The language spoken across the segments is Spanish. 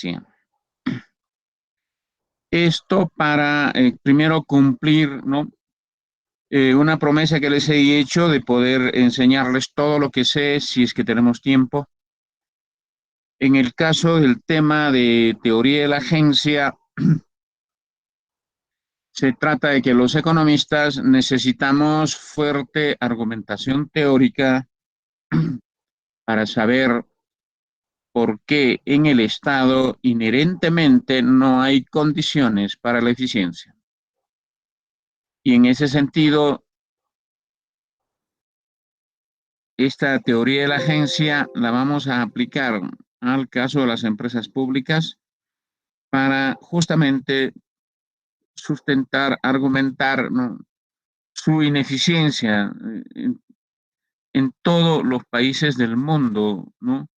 agencia. Esto para primero cumplir, ¿no? Una promesa que les he hecho de poder enseñarles todo lo que sé si es que tenemos tiempo. En el caso del tema de teoría de la agencia, se trata de que los economistas necesitamos fuerte argumentación teórica para saber por qué en el Estado inherentemente no hay condiciones para la eficiencia. Y en ese sentido, esta teoría de la agencia la vamos a aplicar al caso de las empresas públicas para justamente sustentar, argumentar, ¿no?, su ineficiencia en todos los países del mundo, ¿no?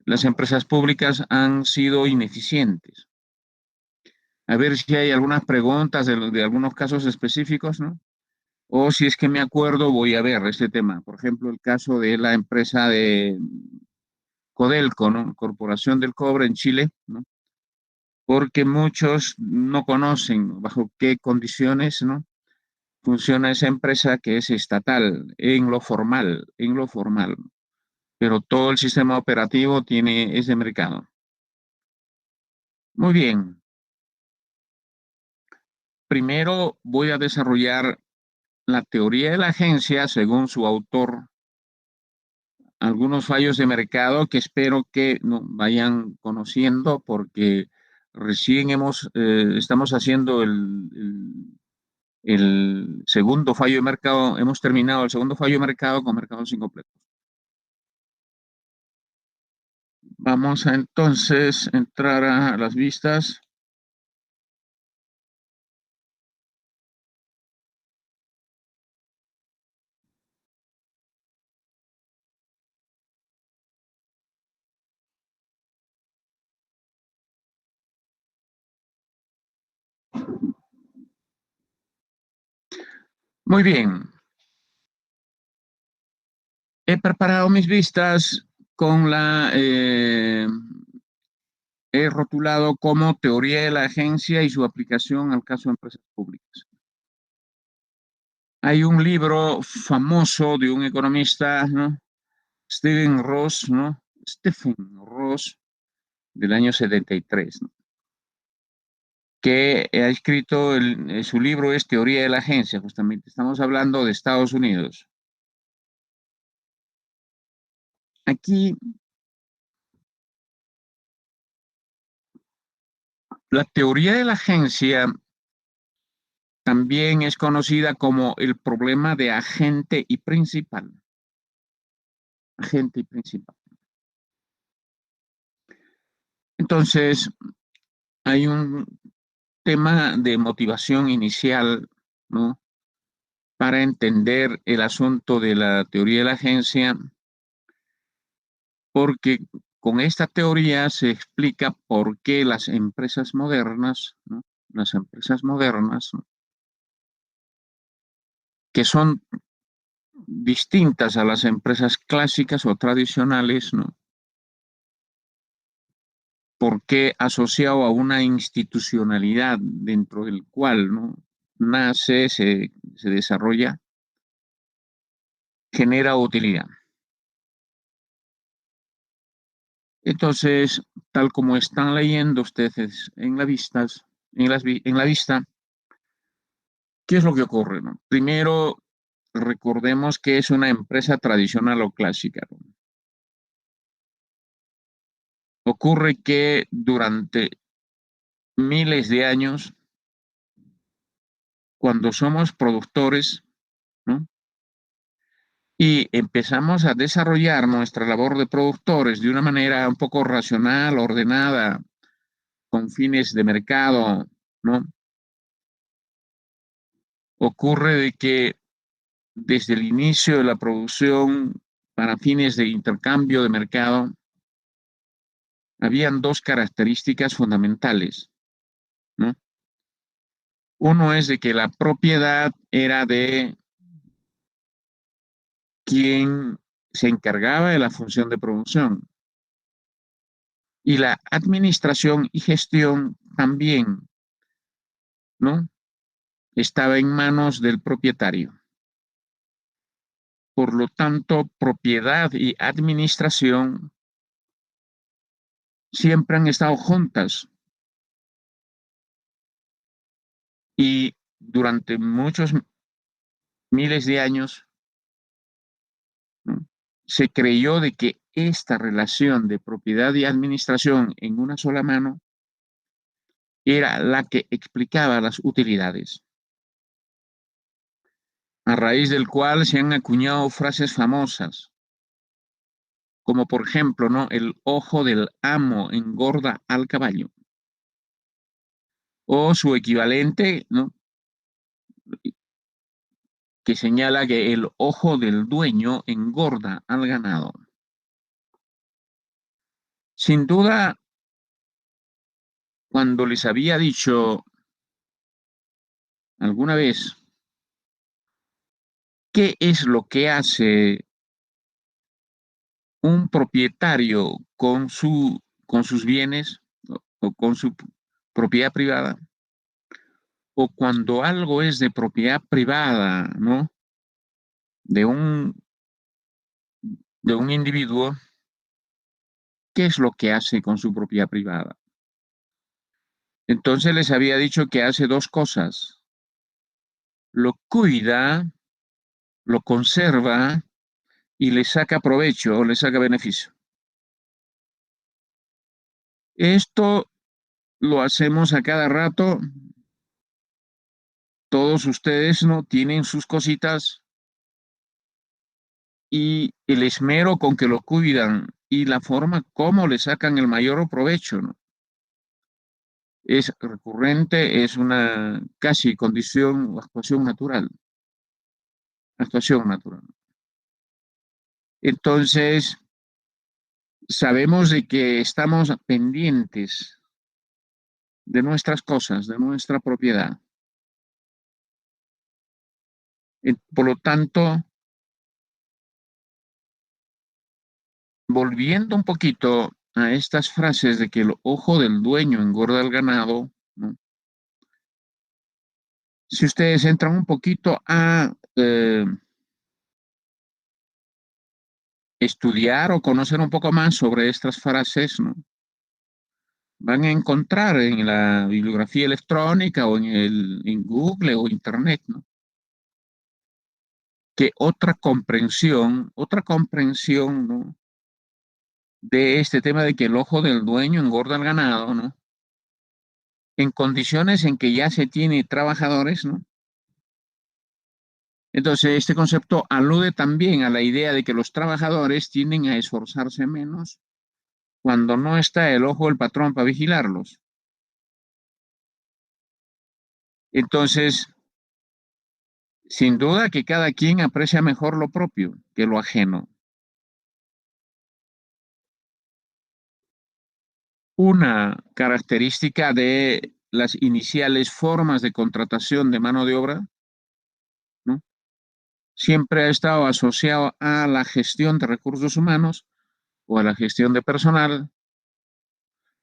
Las empresas públicas han sido ineficientes. A ver si hay algunas preguntas de algunos casos específicos, ¿no? O si es que me acuerdo, voy a ver este tema. Por ejemplo, el caso de la empresa de Codelco, ¿no? Corporación del Cobre en Chile, ¿no? Porque muchos no conocen bajo qué condiciones, ¿no?, funciona esa empresa que es estatal en lo formal, pero todo el sistema operativo tiene ese mercado. Muy bien, primero voy a desarrollar la teoría de la agencia según su autor, algunos fallos de mercado que espero que no vayan conociendo porque recién estamos haciendo el segundo fallo de mercado, hemos terminado el segundo fallo de mercado con mercados incompletos. Vamos a entonces entrar a las vistas. Muy bien, he preparado mis vistas con he rotulado como teoría de la agencia y su aplicación al caso de empresas públicas. Hay un libro famoso de un economista, ¿no?, Stephen Ross, ¿no? Stephen Ross, del año 73, ¿no?, que ha escrito su libro es Teoría de la Agencia, justamente. Estamos hablando de Estados Unidos. Aquí, la teoría de la agencia también es conocida como el problema de agente y principal. Agente y principal. Entonces, hay un tema de motivación inicial, ¿no?, para entender el asunto de la teoría de la agencia, porque con esta teoría se explica por qué las empresas modernas, ¿no?, las empresas modernas, ¿no?, que son distintas a las empresas clásicas o tradicionales, ¿no?, por qué asociado a una institucionalidad dentro del cual, ¿no?, nace, se desarrolla, genera utilidad. Entonces, tal como están leyendo ustedes en la vistas, en la vista, ¿qué es lo que ocurre, no? Primero, recordemos que es una empresa tradicional o clásica, ¿no? Ocurre que durante miles de años, cuando somos productores, ¿no?, y empezamos a desarrollar nuestra labor de productores de una manera un poco racional, ordenada, con fines de mercado, ¿no? Ocurre de que desde el inicio de la producción para fines de intercambio de mercado, habían dos características fundamentales, ¿no? Uno es de que la propiedad era de quien se encargaba de la función de producción. Y la administración y gestión también, ¿no? Estaba en manos del propietario. Por lo tanto, propiedad y administración siempre han estado juntas y durante muchos miles de años, ¿no? Se creyó de que esta relación de propiedad y administración en una sola mano era la que explicaba las utilidades, a raíz del cual se han acuñado frases famosas, como por ejemplo, ¿no? El ojo del amo engorda al caballo, o su equivalente, ¿no? Que señala que el ojo del dueño engorda al ganado. Sin duda, cuando les había dicho alguna vez qué es lo que hace un propietario con sus bienes o con su propiedad privada, o cuando algo es de propiedad privada, ¿no? De un, de un individuo, ¿qué es lo que hace con su propiedad privada? Entonces les había dicho que hace dos cosas: lo cuida, lo conserva y le saca provecho o le saca beneficio. Esto lo hacemos a cada rato. Todos ustedes no tienen sus cositas y el esmero con que lo cuidan y la forma como le sacan el mayor provecho, ¿no? Es recurrente, es una casi condición o actuación natural, actuación natural. Entonces, sabemos de que estamos pendientes de nuestras cosas, de nuestra propiedad. Por lo tanto, volviendo un poquito a estas frases de que el ojo del dueño engorda el ganado, ¿no? Si ustedes entran un poquito a estudiar o conocer un poco más sobre estas frases, ¿no? Van a encontrar en la bibliografía electrónica o en Google o Internet, ¿no? Que otra comprensión, ¿no? De este tema de que el ojo del dueño engorda el ganado, ¿no? En condiciones en que ya se tiene trabajadores, ¿no? Entonces, este concepto alude también a la idea de que los trabajadores tienden a esforzarse menos cuando no está el ojo del patrón para vigilarlos. Entonces, sin duda que cada quien aprecia mejor lo propio que lo ajeno. Una característica de las iniciales formas de contratación de mano de obra, ¿no? Siempre ha estado asociado a la gestión de recursos humanos o a la gestión de personal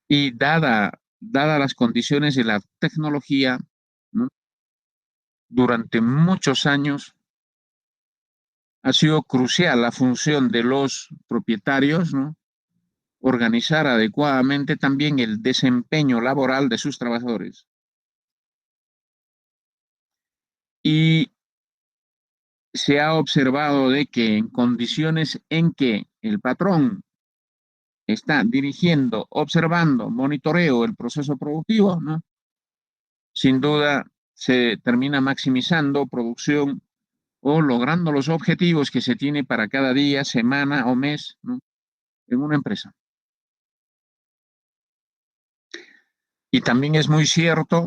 y dada las condiciones de la tecnología, ¿no? Durante muchos años ha sido crucial la función de los propietarios, ¿no? Organizar adecuadamente también el desempeño laboral de sus trabajadores. Y se ha observado de que en condiciones en que el patrón está dirigiendo, observando, monitoreo el proceso productivo, ¿no? Sin duda se termina maximizando producción o logrando los objetivos que se tiene para cada día, semana o mes, ¿no? En una empresa. Y también es muy cierto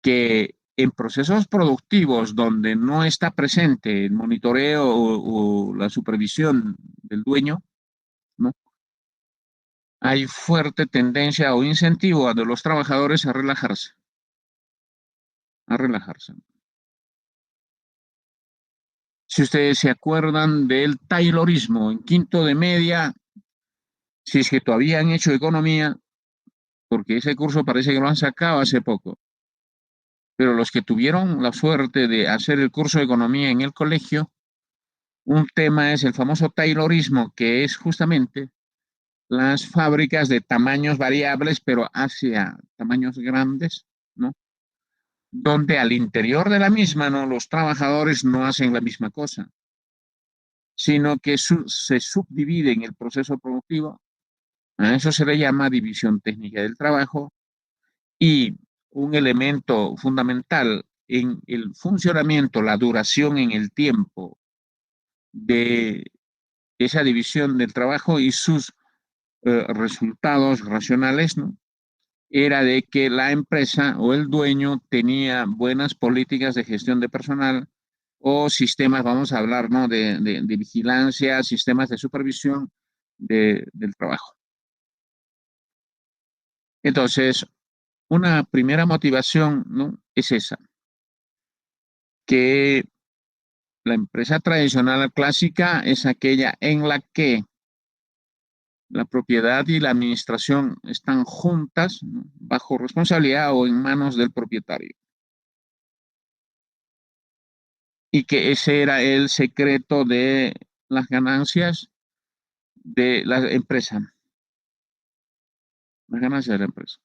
que en procesos productivos donde no está presente el monitoreo o la supervisión del dueño, ¿no? Hay fuerte tendencia o incentivo de los trabajadores a relajarse, a relajarse. Si ustedes se acuerdan del Taylorismo, en quinto de media Si es que todavía han hecho economía, porque ese curso parece que lo han sacado hace poco, pero los que tuvieron la suerte de hacer el curso de economía en el colegio, un tema es el famoso Taylorismo, que es justamente las fábricas de tamaños variables, pero hacia tamaños grandes, ¿no? Donde al interior de la misma, ¿no? Los trabajadores no hacen la misma cosa, sino que se subdividen el proceso productivo. A eso se le llama división técnica del trabajo y un elemento fundamental en el funcionamiento, la duración en el tiempo de esa división del trabajo y sus resultados racionales, ¿no? Era de que la empresa o el dueño tenía buenas políticas de gestión de personal o sistemas, vamos a hablar, ¿no? De vigilancia, sistemas de supervisión del trabajo. Entonces, una primera motivación, ¿no? Es esa, que la empresa tradicional clásica es aquella en la que la propiedad y la administración están juntas, ¿no? Bajo responsabilidad o en manos del propietario. Y que ese era el secreto de las ganancias de la empresa, las ganancias de la empresa.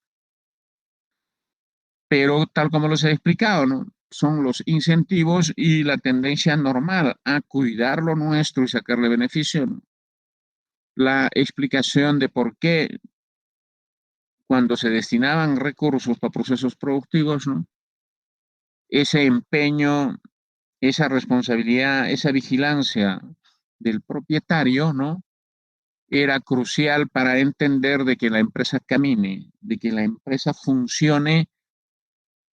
Pero tal como los he explicado, ¿no? Son los incentivos y la tendencia normal a cuidar lo nuestro y sacarle beneficio, ¿no? La explicación de por qué cuando se destinaban recursos para procesos productivos, ¿no? Ese empeño, esa responsabilidad, esa vigilancia del propietario, ¿no? Era crucial para entender de que la empresa camine, de que la empresa funcione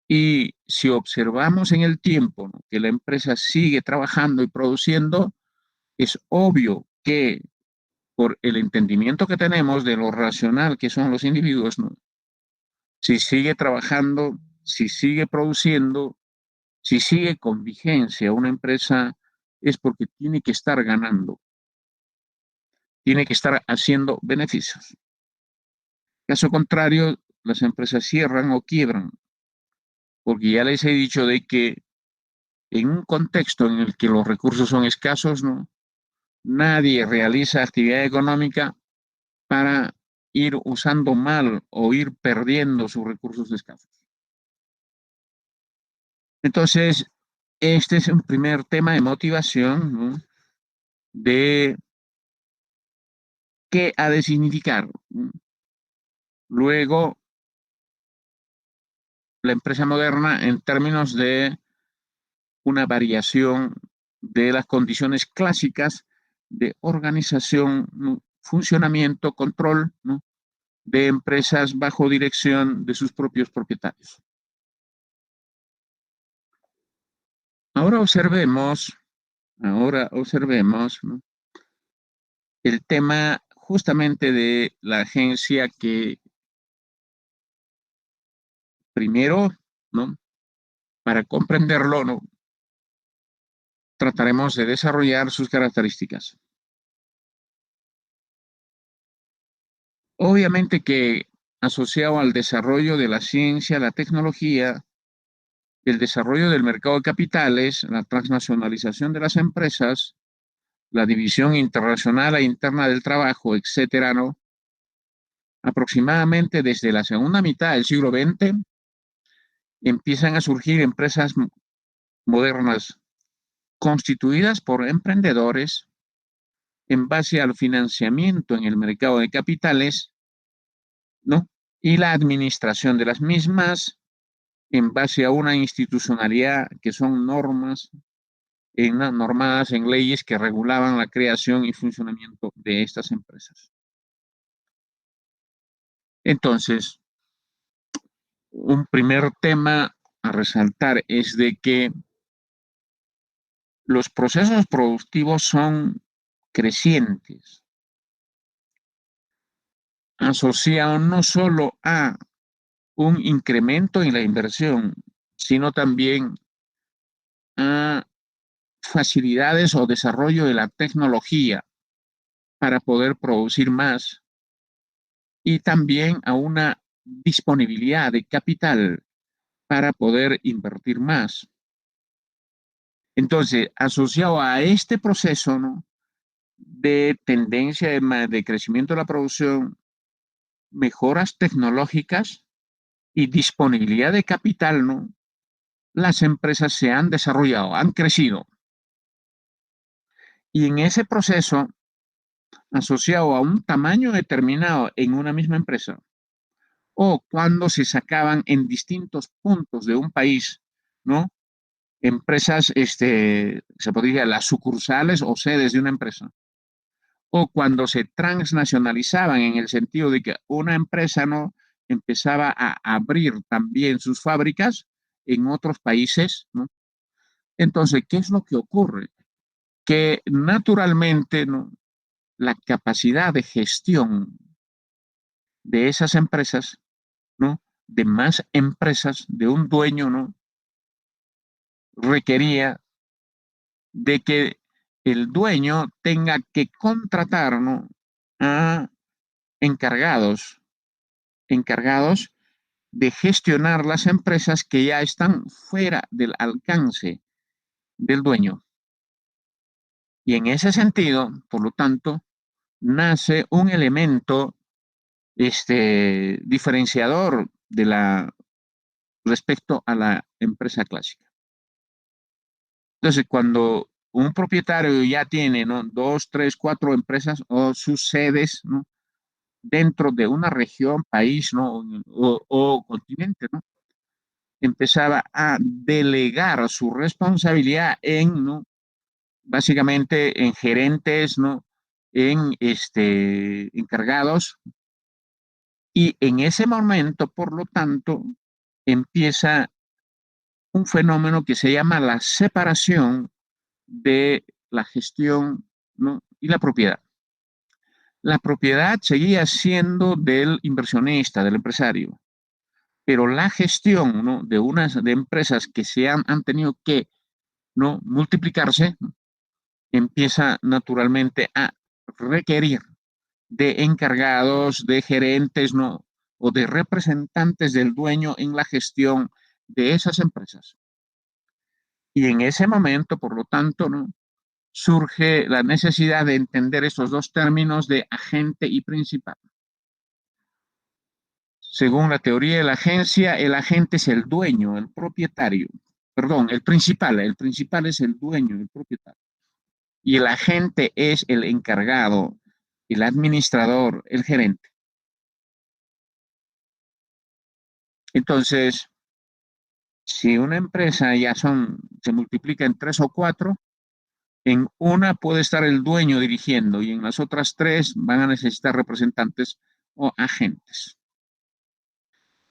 y si observamos en el tiempo, ¿no? Que la empresa sigue trabajando y produciendo, es obvio que por el entendimiento que tenemos de lo racional que son los individuos, ¿no? Si sigue trabajando, si sigue produciendo, si sigue con vigencia una empresa, es porque tiene que estar ganando, tiene que estar haciendo beneficios. Caso contrario, las empresas cierran o quiebran, porque ya les he dicho de que en un contexto en el que los recursos son escasos, ¿no? Nadie realiza actividad económica para ir usando mal o ir perdiendo sus recursos escasos. Entonces, este es un primer tema de motivación, ¿no? De qué ha de significar. Luego, la empresa moderna en términos de una variación de las condiciones clásicas de organización, ¿no? Funcionamiento, control, ¿no? De empresas bajo dirección de sus propios propietarios. Ahora observemos, ahora observemos, ¿no? El tema justamente de la agencia que primero, ¿no? Para comprenderlo, ¿no? Trataremos de desarrollar sus características. Obviamente que asociado al desarrollo de la ciencia, la tecnología, el desarrollo del mercado de capitales, la transnacionalización de las empresas, la división internacional e interna del trabajo, etcétera, ¿no? Aproximadamente desde la segunda mitad del siglo XX empiezan a surgir empresas modernas constituidas por emprendedores en base al financiamiento en el mercado de capitales, ¿no? Y la administración de las mismas en base a una institucionalidad que son normas normadas en leyes que regulaban la creación y funcionamiento de estas empresas. Entonces, un primer tema a resaltar es de que los procesos productivos son crecientes, asociados no solo a un incremento en la inversión, sino también a facilidades o desarrollo de la tecnología para poder producir más y también a una disponibilidad de capital para poder invertir más. Entonces, asociado a este proceso, ¿no?, de tendencia de crecimiento de la producción, mejoras tecnológicas y disponibilidad de capital, ¿no?, las empresas se han desarrollado, han crecido. Y en ese proceso, asociado a un tamaño determinado en una misma empresa, o cuando se sacaban en distintos puntos de un país, ¿no?, empresas, se podría, las sucursales o sedes de una empresa, o cuando se transnacionalizaban en el sentido de que una empresa, ¿no?, empezaba a abrir también sus fábricas en otros países, ¿no? Entonces, ¿qué es lo que ocurre? Que naturalmente, ¿no?, la capacidad de gestión de esas empresas, ¿no?, de más empresas, de un dueño, ¿no?, requería de que el dueño tenga que contratar, ¿no?, a encargados, encargados de gestionar las empresas que ya están fuera del alcance del dueño. Y en ese sentido, por lo tanto, nace un elemento diferenciador de la respecto a la empresa clásica. Entonces, cuando un propietario ya tiene, ¿no?, 2, 3, 4 empresas o sus sedes, ¿no?, dentro de una región, país, ¿no?, o continente, ¿no?, empezaba a delegar su responsabilidad en, ¿no?, básicamente en gerentes, ¿no?, en encargados, y en ese momento, por lo tanto, empieza un fenómeno que se llama la separación de la gestión, ¿no?, y la propiedad. La propiedad seguía siendo del inversionista, del empresario, pero la gestión, ¿no?, de unas de empresas que han tenido que, ¿no?, multiplicarse, empieza naturalmente a requerir de encargados, de gerentes, ¿no?, o de representantes del dueño en la gestión de esas empresas. Y en ese momento, por lo tanto, ¿no?, surge la necesidad de entender estos dos términos de agente y principal. Según la teoría de la agencia, el agente es el dueño, el propietario. Perdón, el principal es el dueño, el propietario. Y el agente es el encargado, el administrador, el gerente. Entonces, si una empresa se multiplica en 3 o 4, en una puede estar el dueño dirigiendo y en las otras 3 van a necesitar representantes o agentes.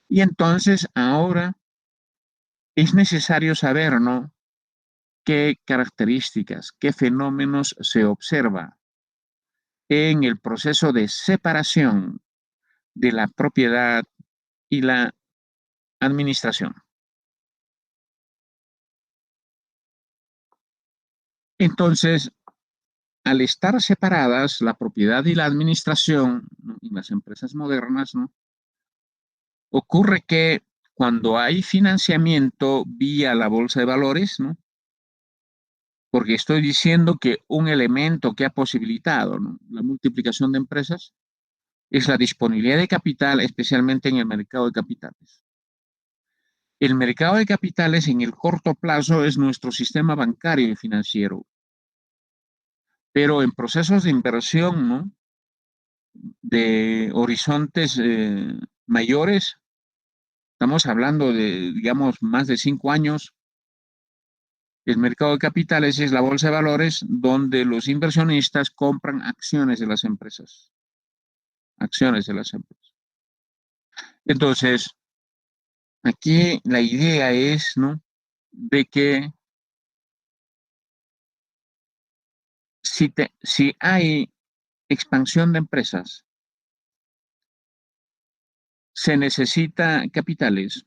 Y entonces ahora es necesario saber, ¿no?, qué características, qué fenómenos se observa en el proceso de separación de la propiedad y la administración. Entonces, al estar separadas la propiedad y la administración, ¿no?, en las empresas modernas, ¿no?, ocurre que cuando hay financiamiento vía la bolsa de valores, ¿no?, porque estoy diciendo que un elemento que ha posibilitado, ¿no?, la multiplicación de empresas es la disponibilidad de capital, especialmente en el mercado de capitales. El mercado de capitales en el corto plazo es nuestro sistema bancario y financiero, pero en procesos de inversión, ¿no?, de horizontes mayores, estamos hablando de, digamos, más de 5 años. El mercado de capitales es la bolsa de valores donde los inversionistas compran acciones de las empresas, acciones de las empresas. Entonces, aquí la idea es, ¿no?, de que si hay expansión de empresas, se necesita capitales.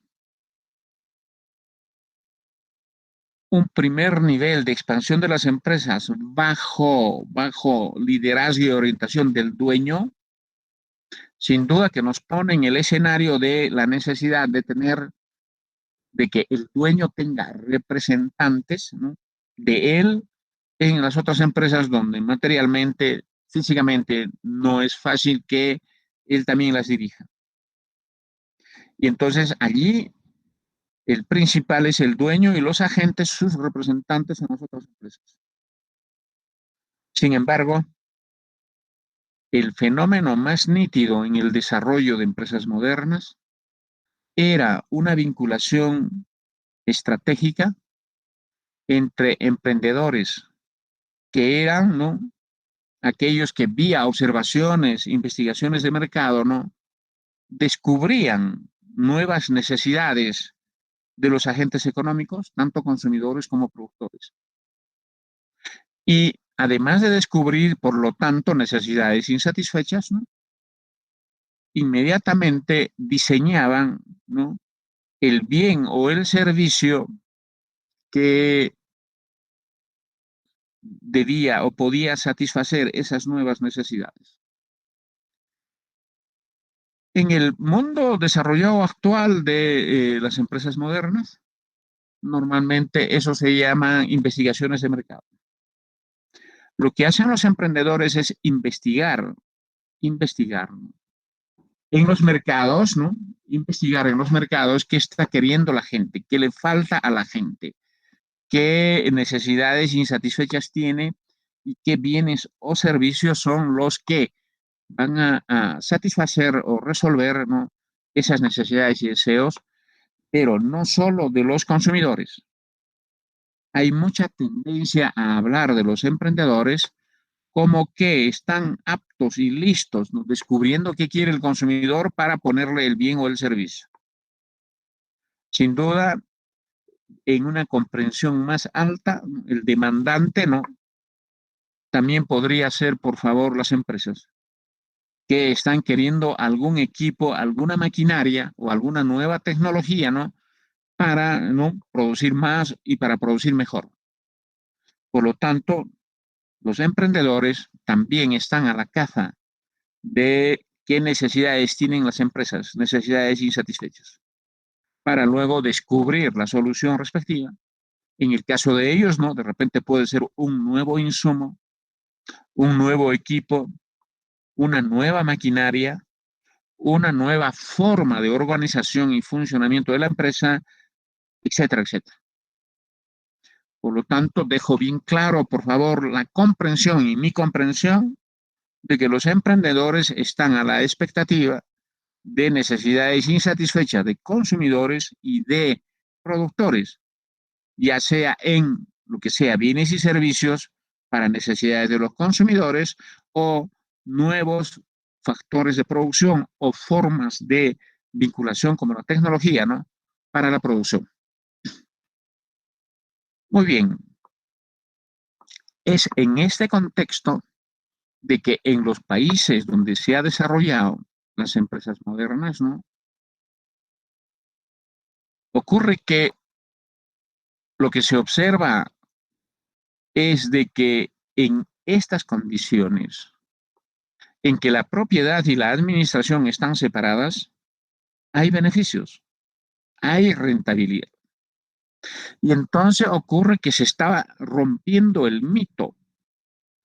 Un primer nivel de expansión de las empresas bajo liderazgo y orientación del dueño sin duda que nos pone en el escenario de la necesidad de tener, de que el dueño tenga representantes, ¿no?, de él en las otras empresas donde materialmente, físicamente, no es fácil que él también las dirija. Y entonces allí el principal es el dueño y los agentes, sus representantes en las otras empresas. Sin embargo, el fenómeno más nítido en el desarrollo de empresas modernas era una vinculación estratégica entre emprendedores que eran, ¿no?, aquellos que vía observaciones, investigaciones de mercado, ¿no?, descubrían nuevas necesidades de los agentes económicos, tanto consumidores como productores. Y además de descubrir, por lo tanto, necesidades insatisfechas, ¿no?, inmediatamente diseñaban, ¿no?, el bien o el servicio que debía o podía satisfacer esas nuevas necesidades. En el mundo desarrollado actual de las empresas modernas, normalmente eso se llama investigaciones de mercado. Lo que hacen los emprendedores es investigar, ¿no?, en los mercados, ¿no? Investigar en los mercados qué está queriendo la gente, qué le falta a la gente, qué necesidades insatisfechas tiene y qué bienes o servicios son los que van a satisfacer o resolver, ¿no?, esas necesidades y deseos, pero no solo de los consumidores. Hay mucha tendencia a hablar de los emprendedores como que están aptos y listos, ¿no?, descubriendo qué quiere el consumidor para ponerle el bien o el servicio. Sin duda, en una comprensión más alta, ¿no?, el demandante, ¿no?, también podría ser, por favor, las empresas que están queriendo algún equipo, alguna maquinaria o alguna nueva tecnología, ¿no?, para, ¿no?, producir más y para producir mejor. Por lo tanto, los emprendedores también están a la caza de qué necesidades tienen las empresas, necesidades insatisfechas, para luego descubrir la solución respectiva. En el caso de ellos, ¿no?, de repente puede ser un nuevo insumo, un nuevo equipo, una nueva maquinaria, una nueva forma de organización y funcionamiento de la empresa, etcétera, etcétera. Por lo tanto, dejo bien claro, por favor, la comprensión y mi comprensión de que los emprendedores están a la expectativa de necesidades insatisfechas de consumidores y de productores, ya sea en lo que sea bienes y servicios para necesidades de los consumidores o nuevos factores de producción o formas de vinculación como la tecnología, ¿no?, para la producción. Muy bien, es en este contexto de que en los países donde se ha desarrollado las empresas modernas, ¿no?, ocurre que lo que se observa es de que en estas condiciones, en que la propiedad y la administración están separadas, hay beneficios, hay rentabilidad. Y entonces ocurre que se estaba rompiendo el mito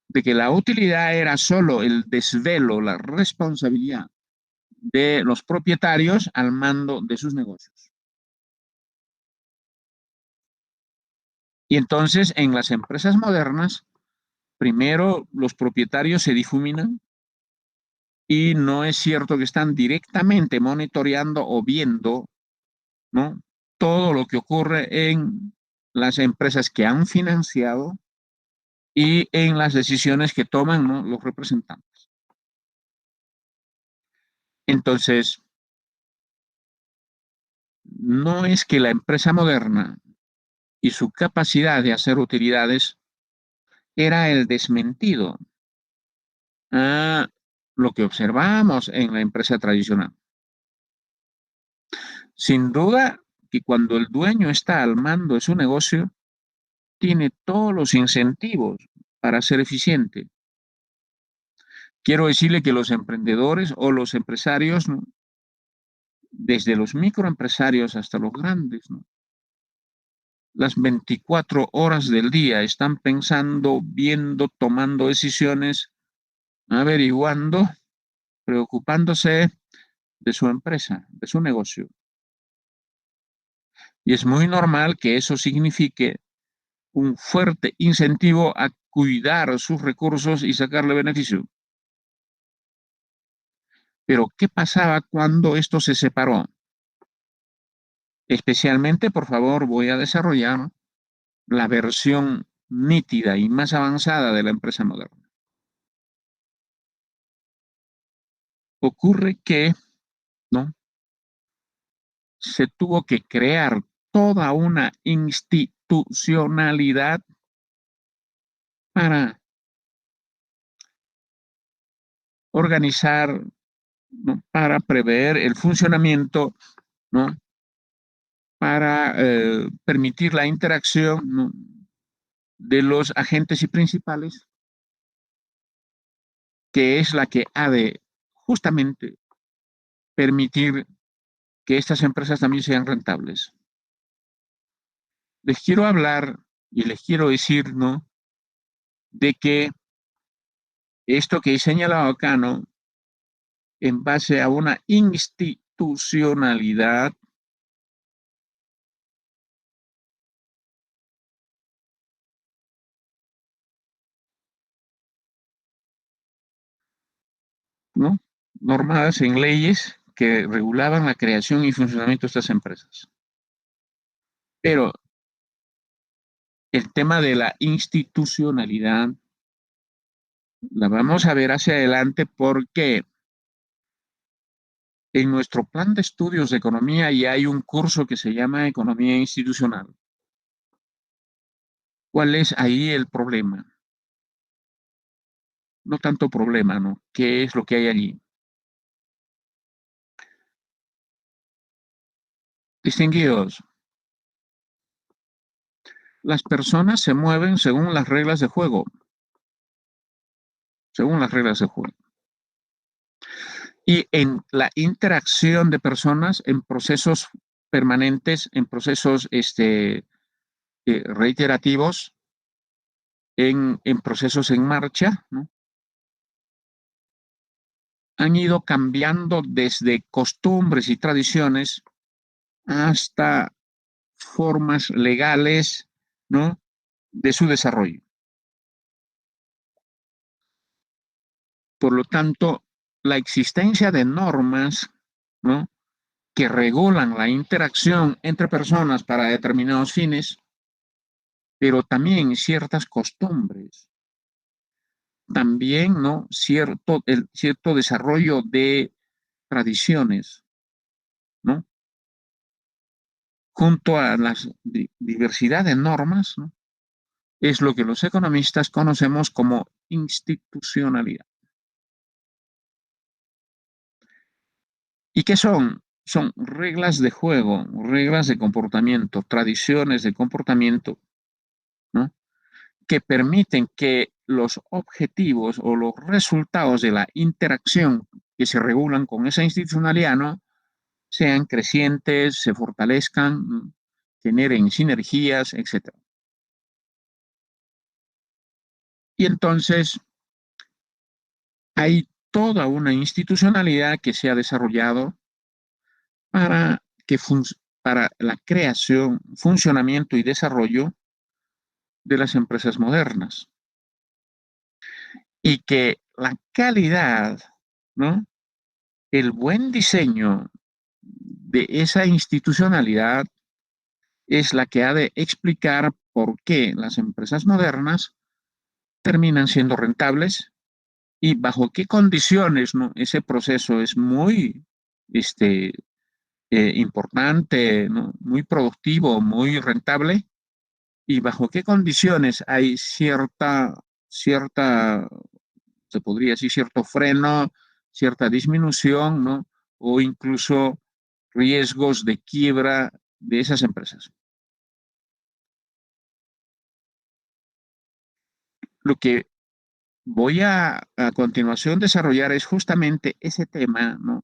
de que la utilidad era solo el desvelo, la responsabilidad de los propietarios al mando de sus negocios. Y entonces en las empresas modernas, primero los propietarios se difuminan y no es cierto que están directamente monitoreando o viendo, ¿no?, todo lo que ocurre en las empresas que han financiado y en las decisiones que toman, ¿no?, los representantes. Entonces, no es que la empresa moderna y su capacidad de hacer utilidades era el desmentido a lo que observamos en la empresa tradicional. Sin duda que cuando el dueño está al mando de su negocio, tiene todos los incentivos para ser eficiente, Quiero decirle que los emprendedores o los empresarios, ¿no? Desde los microempresarios hasta los grandes, ¿no? Las 24 horas del día están pensando, viendo, tomando decisiones, averiguando, preocupándose de su empresa, de su negocio. Y es muy normal que eso signifique un fuerte incentivo a cuidar sus recursos y sacarle beneficio. Pero, ¿qué pasaba cuando esto se separó? Especialmente, por favor, voy a desarrollar la versión nítida y más avanzada de la empresa moderna. Ocurre que, ¿no? Se tuvo que crear toda una institucionalidad para organizar, ¿no? Para prever el funcionamiento, ¿no? Para permitir la interacción, ¿no? De los agentes y principales, que es la que ha de justamente permitir que estas empresas también sean rentables. Les quiero hablar y les quiero decir, ¿no? De que esto que he señalado acá, ¿no? En base a una institucionalidad, ¿no? Normadas en leyes que regulaban la creación y funcionamiento de estas empresas. Pero el tema de la institucionalidad la vamos a ver hacia adelante porque en nuestro plan de estudios de economía ya hay un curso que se llama Economía Institucional. ¿Cuál es ahí el problema? No tanto problema, ¿no? ¿Qué es lo que hay allí? Distinguidos, las personas se mueven según las reglas de juego, según las reglas de juego. Y en la interacción de personas en procesos permanentes, en procesos reiterativos, en procesos en marcha, ¿no? Han ido cambiando desde costumbres y tradiciones hasta formas legales, ¿no? De su desarrollo. Por lo tanto, la existencia de normas, ¿no? Que regulan la interacción entre personas para determinados fines, pero también ciertas costumbres, también, ¿no? Cierto desarrollo de tradiciones, ¿no? Junto a la diversidad de normas, ¿no? Es lo que los economistas conocemos como institucionalidad. ¿Y qué son? Son reglas de juego, reglas de comportamiento, tradiciones de comportamiento, ¿no? Que permiten que los objetivos o los resultados de la interacción que se regulan con esa institucionalidad, ¿no? Sean crecientes, se fortalezcan, ¿no? Generen sinergias, etcétera. Y entonces hay toda una institucionalidad que se ha desarrollado para, para la creación, funcionamiento y desarrollo de las empresas modernas. Y que la calidad, ¿no? El buen diseño de esa institucionalidad es la que ha de explicar por qué las empresas modernas terminan siendo rentables y bajo qué condiciones, ¿no? Ese proceso es muy este, importante, ¿no? Muy productivo, muy rentable, y bajo qué condiciones hay cierta, se podría decir, cierto freno, cierta disminución, ¿no? O incluso riesgos de quiebra de esas empresas. Lo que Voy a continuación desarrollar es justamente ese tema, ¿no?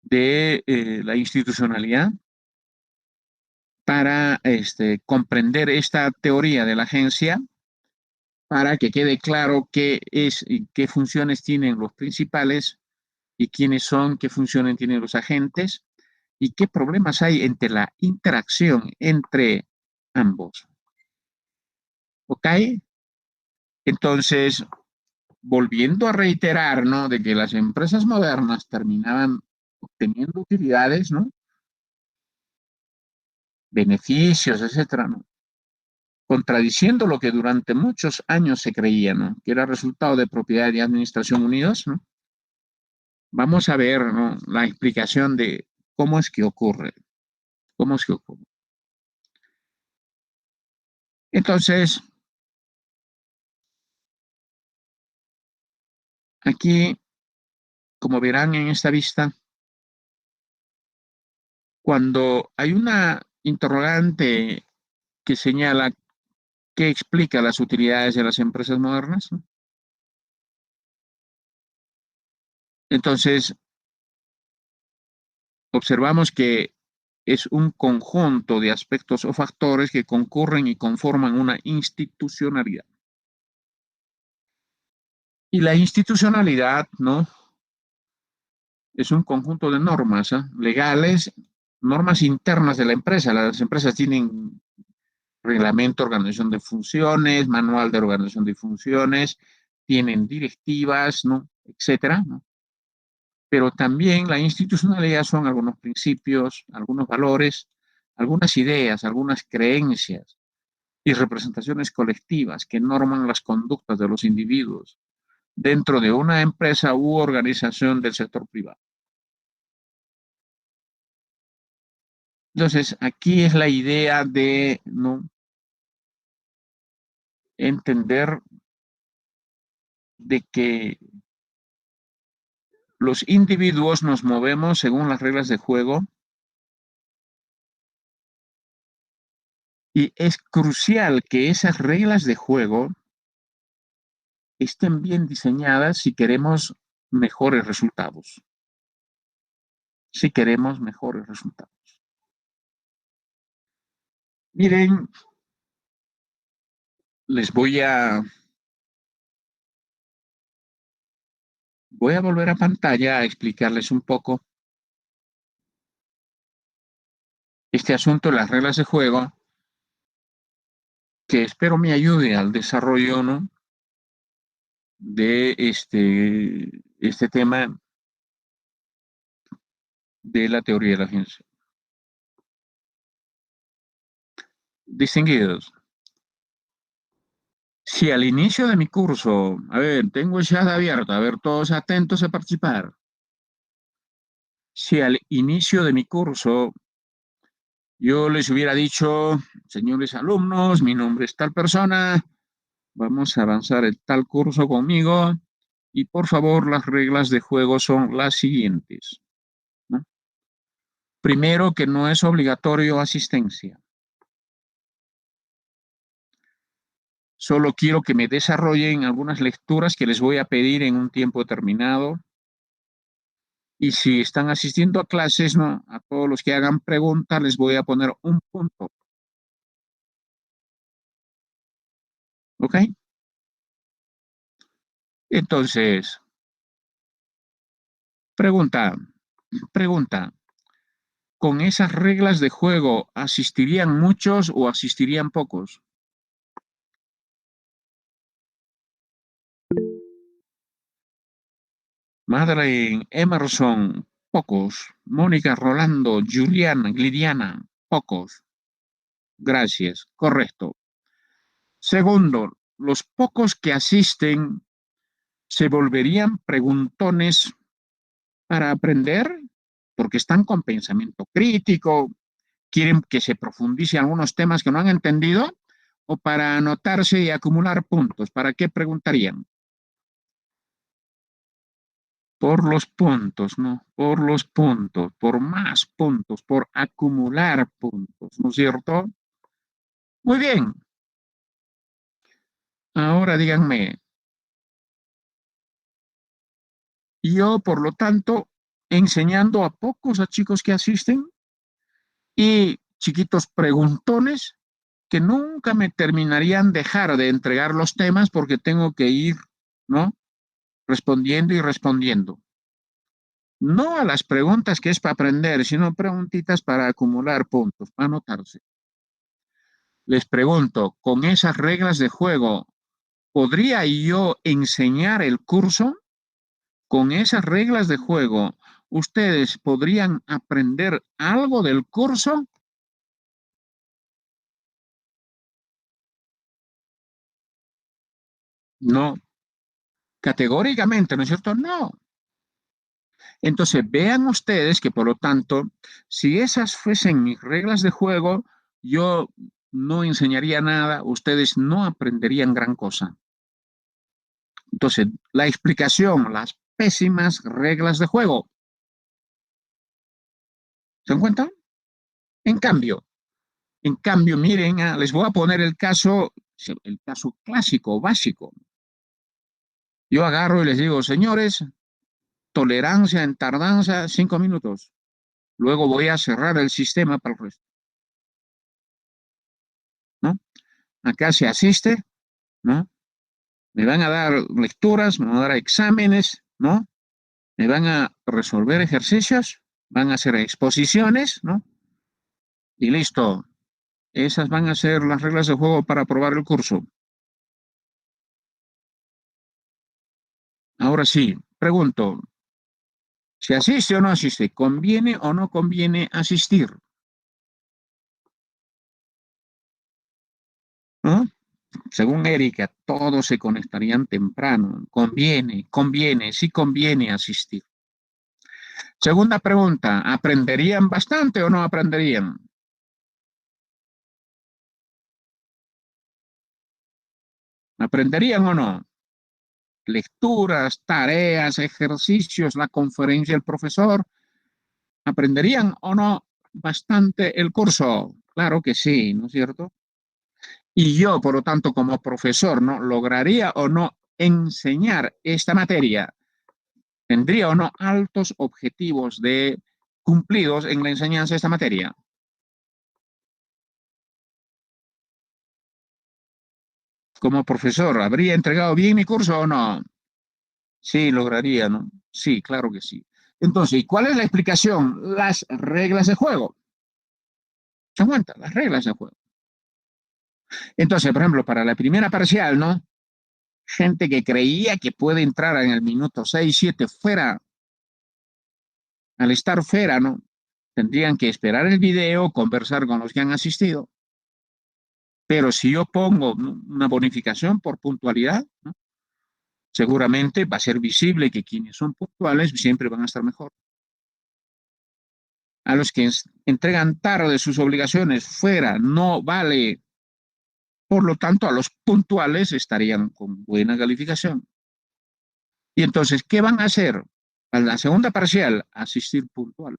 De la institucionalidad para comprender esta teoría de la agencia, para que quede claro qué es y qué funciones tienen los principales y quiénes son, qué funciones tienen los agentes y qué problemas hay entre la interacción entre ambos. ¿Ok? Entonces, volviendo a reiterar, ¿no? De que las empresas modernas terminaban obteniendo utilidades, ¿no? Beneficios, etcétera, ¿no? Contradiciendo lo que durante muchos años se creía, ¿no? Que era resultado de propiedad y administración unidos, ¿no? Vamos a ver, ¿no? La explicación de cómo es que ocurre, cómo es que ocurre. Entonces, aquí, como verán en esta vista, cuando hay una interrogante que señala qué explica las utilidades de las empresas modernas, ¿no? Entonces observamos que es un conjunto de aspectos o factores que concurren y conforman una institucionalidad. Y la institucionalidad, ¿no? Es un conjunto de normas, ¿eh? Legales, normas internas de la empresa. Las empresas tienen reglamento de organización de funciones, manual de organización de funciones, tienen directivas, ¿no? Etcétera, ¿no? Pero también la institucionalidad son algunos principios, algunos valores, algunas ideas, algunas creencias y representaciones colectivas que norman las conductas de los individuos dentro de una empresa u organización del sector privado. Entonces, aquí es la idea de no entender de que los individuos nos movemos según las reglas de juego y es crucial que esas reglas de juego estén bien diseñadas si queremos mejores resultados. Si queremos mejores resultados. Miren, les voy a volver a pantalla a explicarles un poco este asunto de las reglas de juego que espero me ayude al desarrollo, ¿no? De este tema de la teoría de la agencia. Distinguidos, si al inicio de mi curso, a ver, tengo el chat abierto, a ver, todos atentos a participar. Si al inicio de mi curso yo les hubiera dicho, señores alumnos, mi nombre es tal persona, vamos a avanzar en tal curso conmigo y por favor las reglas de juego son las siguientes, ¿no? Primero, que no es obligatorio asistencia. Solo quiero que me desarrollen algunas lecturas que les voy a pedir en un tiempo determinado. Y si están asistiendo a clases, ¿no? A todos los que hagan preguntas les voy a poner un punto. ¿Ok? Entonces, pregunta, pregunta. ¿Con esas reglas de juego asistirían muchos o asistirían pocos? Madeleine, Emerson, pocos. Mónica, Rolando, Juliana, Glidiana, pocos. Gracias, correcto. Segundo, los pocos que asisten se volverían preguntones para aprender porque están con pensamiento crítico, quieren que se profundice en algunos temas que no han entendido o para anotarse y acumular puntos. ¿Para qué preguntarían? Por los puntos, ¿no? Por los puntos, por más puntos, por acumular puntos, ¿no es cierto? Muy bien. Ahora díganme, Yo, por lo tanto, enseñando a pocos a chicos que asisten y chiquitos preguntones que nunca me terminarían dejar de entregar los temas porque tengo que ir, ¿no? Respondiendo y respondiendo. No a las preguntas que es para aprender, sino preguntitas para acumular puntos, para anotarse. Les pregunto, con esas reglas de juego, ¿podría yo enseñar el curso? Con esas reglas de juego, ¿ustedes podrían aprender algo del curso? No, categóricamente, ¿no es cierto? No. Entonces, vean ustedes que, por lo tanto, si esas fuesen mis reglas de juego, yo no enseñaría nada, ustedes no aprenderían gran cosa. Entonces, la explicación, las pésimas reglas de juego. ¿Se dan cuenta? En cambio, miren, les voy a poner el caso clásico, básico. Yo agarro y les digo, señores, tolerancia en tardanza, 5 minutos. Luego voy a cerrar el sistema para el resto, ¿no? Acá se asiste, ¿no? Me van a dar lecturas, me van a dar exámenes, ¿no? Me van a resolver ejercicios, van a hacer exposiciones, ¿no? Y listo. Esas van a ser las reglas de juego para aprobar el curso. Ahora sí, pregunto, ¿se asiste o no asiste? ¿Conviene o no conviene asistir? ¿No? Según Erika, todos se conectarían temprano. Sí conviene asistir. Segunda pregunta, ¿aprenderían bastante o no aprenderían? ¿Aprenderían o no? Lecturas, tareas, ejercicios, la conferencia del profesor, ¿aprenderían o no bastante el curso? Claro que sí, ¿no es cierto? Y yo, por lo tanto, como profesor, ¿no? ¿Lograría o no enseñar esta materia? ¿Tendría o no altos objetivos de cumplidos en la enseñanza de esta materia? Como profesor, ¿habría entregado bien mi curso o no? Sí, lograría, ¿no? Sí, claro que sí. Entonces, ¿y cuál es la explicación? Las reglas de juego. ¿Se aguanta? Las reglas de juego. Entonces, por ejemplo, para la primera parcial, ¿no? Gente que creía que puede entrar en el minuto 6, 7 fuera, al estar fuera, ¿no? Tendrían que esperar el video, conversar con los que han asistido. Pero si yo pongo, ¿no?, una bonificación por puntualidad, ¿no?, seguramente va a ser visible que quienes son puntuales siempre van a estar mejor. A los que entregan tarde sus obligaciones fuera, no vale. Por lo tanto, a los puntuales estarían con buena calificación. Y entonces, ¿qué van a hacer? A la segunda parcial, asistir puntual,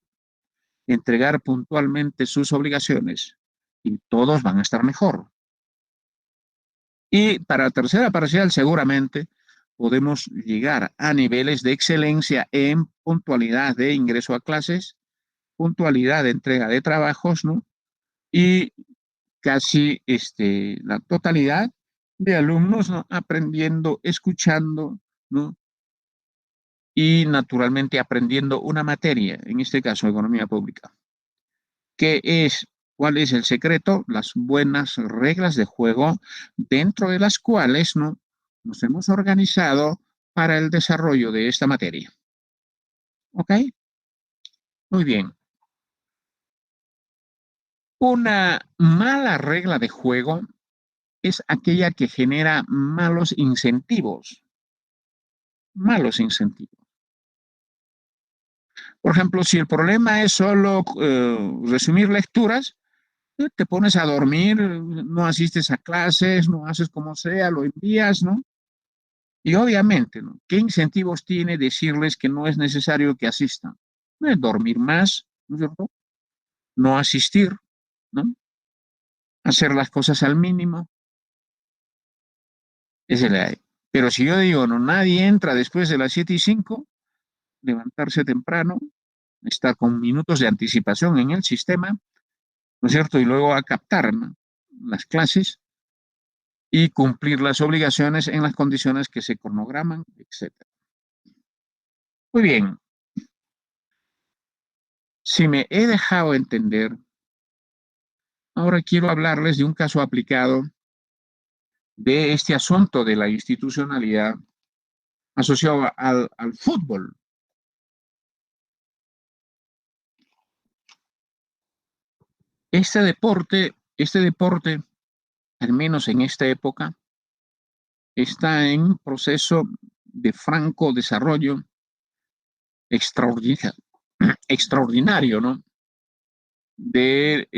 entregar puntualmente sus obligaciones y todos van a estar mejor. Y para la tercera parcial, seguramente podemos llegar a niveles de excelencia en puntualidad de ingreso a clases, puntualidad de entrega de trabajos, ¿no? Y casi la totalidad de alumnos, ¿no?, aprendiendo, escuchando, ¿no? Y naturalmente aprendiendo una materia, en este caso economía pública. ¿Qué es? ¿Cuál es el secreto? Las buenas reglas de juego dentro de las cuales, ¿no?, nos hemos organizado para el desarrollo de esta materia. ¿Ok? Muy bien. Una mala regla de juego es aquella que genera malos incentivos. Malos incentivos. Por ejemplo, si el problema es solo resumir lecturas, te pones a dormir, no asistes a clases, no haces como sea, lo envías, ¿no? Y obviamente, ¿no?, ¿qué incentivos tiene decirles que no es necesario que asistan? Dormir más, ¿no es cierto? No asistir, ¿no? Hacer las cosas al mínimo, esa es la. Pero si yo digo, no, nadie entra después de las 7:05, levantarse temprano, estar con minutos de anticipación en el sistema, ¿no es cierto? Y luego a captar, ¿no?, las clases y cumplir las obligaciones en las condiciones que se cronograman, etcétera. Muy bien, si me he dejado entender, ahora quiero hablarles de un caso aplicado de este asunto de la institucionalidad asociado al fútbol. Este deporte, al menos en esta época, está en un proceso de franco desarrollo extraordinario, extraordinario, ¿no? De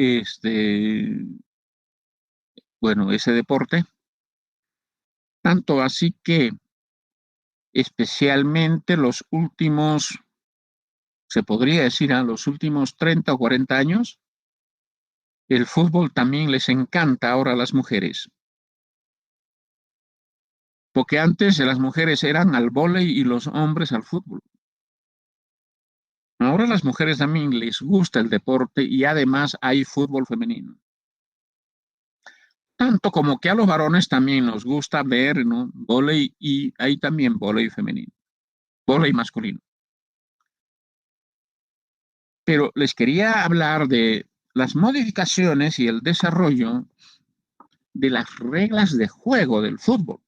bueno, ese deporte, tanto así que especialmente los últimos, se podría decir, a los últimos 30 o 40 años, el fútbol también les encanta ahora a las mujeres. Porque antes las mujeres eran al vóley y los hombres al fútbol. Ahora a las mujeres también les gusta el deporte y además hay fútbol femenino. Tanto como que a los varones también nos gusta ver, ¿no?, vóley, y hay también vóley femenino, vóley masculino. Pero les quería hablar de las modificaciones y el desarrollo de las reglas de juego del fútbol.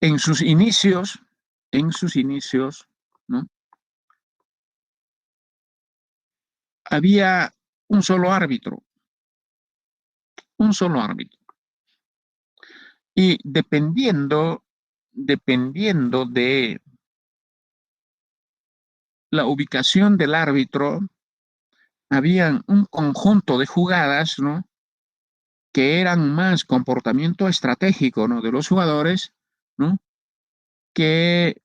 En sus inicios, ¿no?, había un solo árbitro, un solo árbitro. Y dependiendo de la ubicación del árbitro, había un conjunto de jugadas, ¿no?, que eran más comportamiento estratégico, ¿no?, de los jugadores, ¿no?, que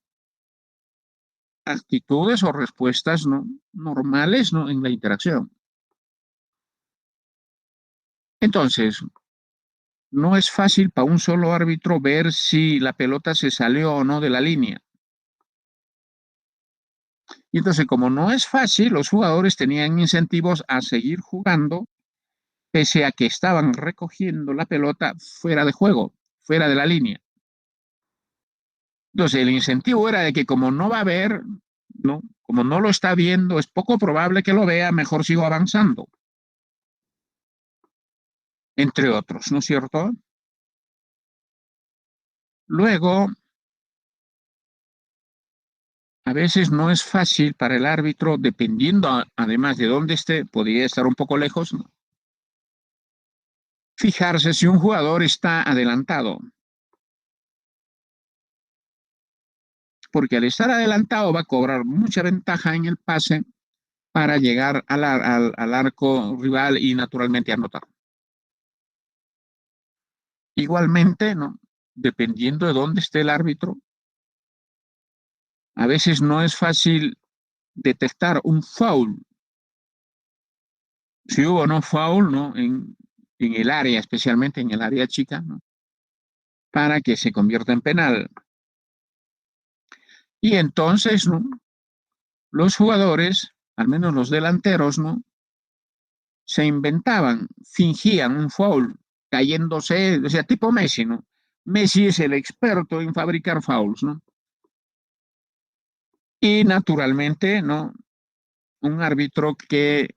actitudes o respuestas, ¿no?, normales, ¿no?, en la interacción. Entonces, no es fácil para un solo árbitro ver si la pelota se salió o no de la línea. Y entonces, como no es fácil, los jugadores tenían incentivos a seguir jugando, pese a que estaban recogiendo la pelota fuera de juego, fuera de la línea. Entonces, el incentivo era de que como no va a ver, ¿no?, como no lo está viendo, es poco probable que lo vea, mejor sigo avanzando, entre otros, ¿no es cierto? Luego, a veces no es fácil para el árbitro, dependiendo además de dónde esté, podría estar un poco lejos, ¿no?, fijarse si un jugador está adelantado, porque al estar adelantado va a cobrar mucha ventaja en el pase para llegar al arco rival y naturalmente anotar. Igualmente, ¿no?, dependiendo de dónde esté el árbitro, a veces no es fácil detectar un foul, si hubo o no foul, ¿no?, en el área, especialmente en el área chica, ¿no?, para que se convierta en penal. Y entonces, ¿no?, los jugadores, al menos los delanteros, ¿no?, se inventaban, fingían un foul, cayéndose, o sea, tipo Messi, ¿no? Messi es el experto en fabricar fouls, ¿no? Y naturalmente, ¿no?, un árbitro que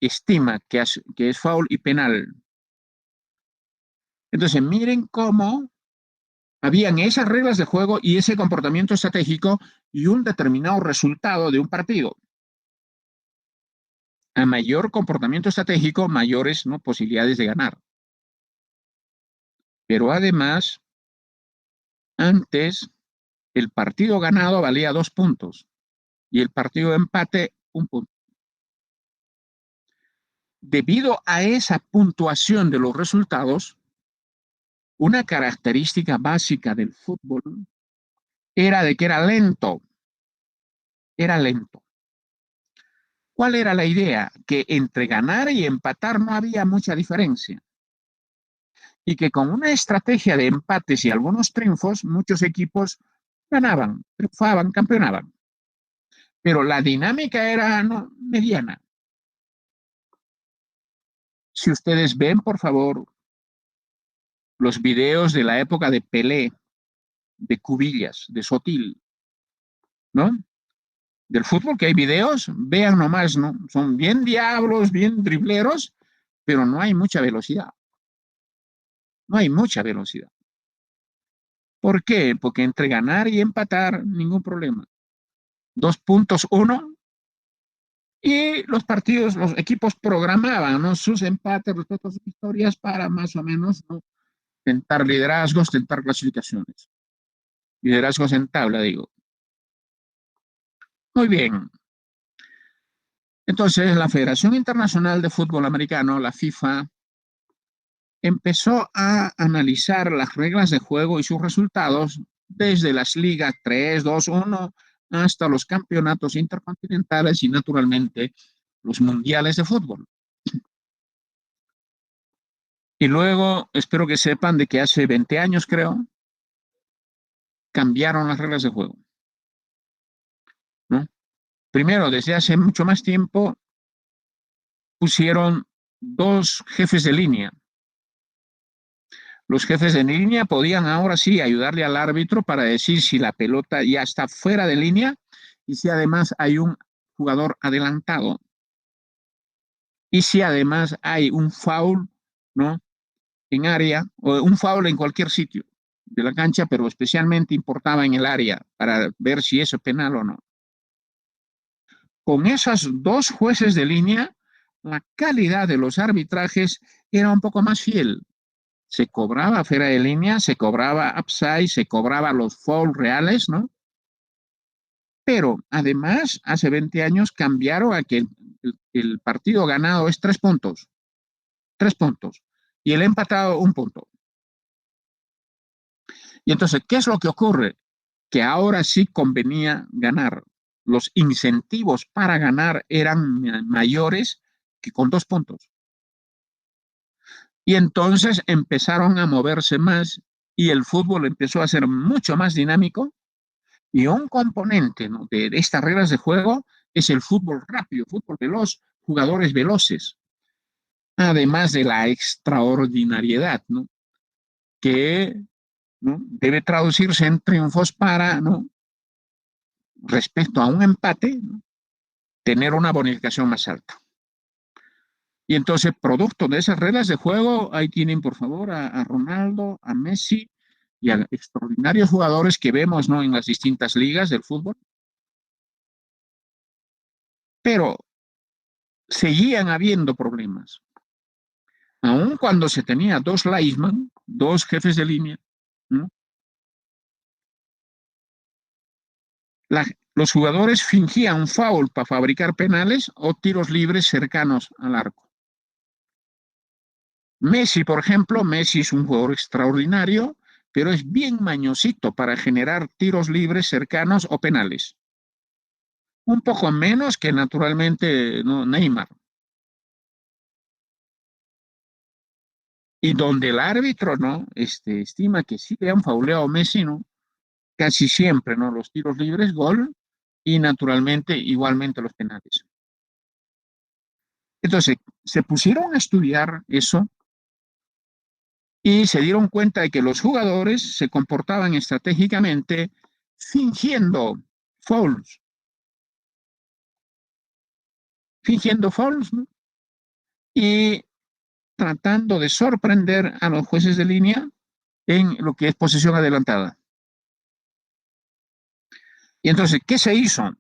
estima que es foul y penal. Entonces, miren cómo habían esas reglas de juego y ese comportamiento estratégico y un determinado resultado de un partido. A mayor comportamiento estratégico, mayores, ¿no?, posibilidades de ganar. Pero además, antes, el partido ganado valía 2 puntos y el partido de empate 1 punto. Debido a esa puntuación de los resultados, una característica básica del fútbol era de que era lento, era lento. ¿Cuál era la idea? Que entre ganar y empatar no había mucha diferencia. Y que con una estrategia de empates y algunos triunfos, muchos equipos ganaban, triunfaban, campeonaban. Pero la dinámica era no, mediana. Si ustedes ven, por favor, los videos de la época de Pelé, de Cubillas, de Sotil, ¿no? Del fútbol, que hay videos, vean nomás, ¿no? Son bien diablos, bien dribleros, pero no hay mucha velocidad. No hay mucha velocidad. ¿Por qué? Porque entre ganar y empatar, ningún problema. 2.1 y los partidos, los equipos programaban, ¿no? Sus empates respecto a sus victorias para más o menos, ¿no? Tentar liderazgos, tentar clasificaciones. Liderazgos en tabla, digo. Muy bien. Entonces, la Federación Internacional de Fútbol Americano, la FIFA, empezó a analizar las reglas de juego y sus resultados desde las ligas 3, 2, 1 hasta los campeonatos intercontinentales y naturalmente los mundiales de fútbol. Y luego, espero que sepan de que hace 20 años, creo, cambiaron las reglas de juego, ¿no? Primero, desde hace mucho más tiempo, pusieron dos jefes de línea. Los jefes de línea podían ahora sí ayudarle al árbitro para decir si la pelota ya está fuera de línea y si además hay un jugador adelantado y si además hay un foul, ¿no? En área o un foul en cualquier sitio de la cancha, pero especialmente importaba en el área para ver si eso es penal o no. Con esos dos jueces de línea, la calidad de los arbitrajes era un poco más fiel. Se cobraba fuera de línea, se cobraba upside, se cobraba los fouls reales, ¿no? Pero además, hace 20 años cambiaron a que el partido ganado es 3 puntos, 3 puntos, y el empatado 1 punto. Y entonces, ¿qué es lo que ocurre? Que ahora sí convenía ganar. Los incentivos para ganar eran mayores que con 2 puntos. Y entonces empezaron a moverse más y el fútbol empezó a ser mucho más dinámico. Y un componente, ¿no? de estas reglas de juego es el fútbol rápido, fútbol veloz, jugadores veloces, además de la extraordinariedad, ¿no? Que, ¿no? debe traducirse en triunfos para, ¿no? respecto a un empate, ¿no? tener una bonificación más alta. Y entonces, producto de esas reglas de juego, ahí tienen, por favor, a Ronaldo, a Messi y a extraordinarios jugadores que vemos, ¿no? en las distintas ligas del fútbol. Pero seguían habiendo problemas. Aun cuando se tenía dos linemen, dos jefes de línea, ¿no? La, los jugadores fingían un foul para fabricar penales o tiros libres cercanos al arco. Messi, por ejemplo, Messi es un jugador extraordinario, pero es bien mañosito para generar tiros libres cercanos o penales. Un poco menos que naturalmente, ¿no? Neymar. Y donde el árbitro, ¿no? estima que sí le han fauleado a Messi, ¿no? Casi siempre, ¿no? Los tiros libres, gol, y naturalmente igualmente los penales. Entonces, se pusieron a estudiar eso y se dieron cuenta de que los jugadores se comportaban estratégicamente fingiendo fouls, fingiendo fouls, ¿no? Y tratando de sorprender a los jueces de línea en lo que es posesión adelantada. Y entonces, ¿qué se hizo?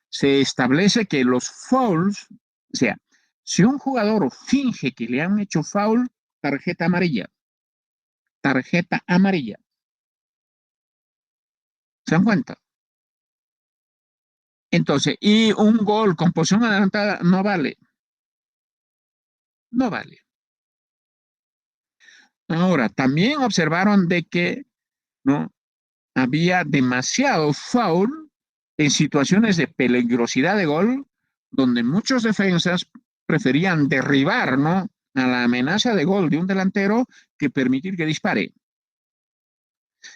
Se establece que los fouls, o sea, si un jugador finge que le han hecho foul, tarjeta amarilla, tarjeta amarilla. ¿Se dan cuenta? Entonces, y un gol con posición adelantada no vale, no vale. Ahora, también observaron de que no había demasiado foul en situaciones de peligrosidad de gol, donde muchos defensas preferían derribar, ¿no? a la amenaza de gol de un delantero que permitir que dispare.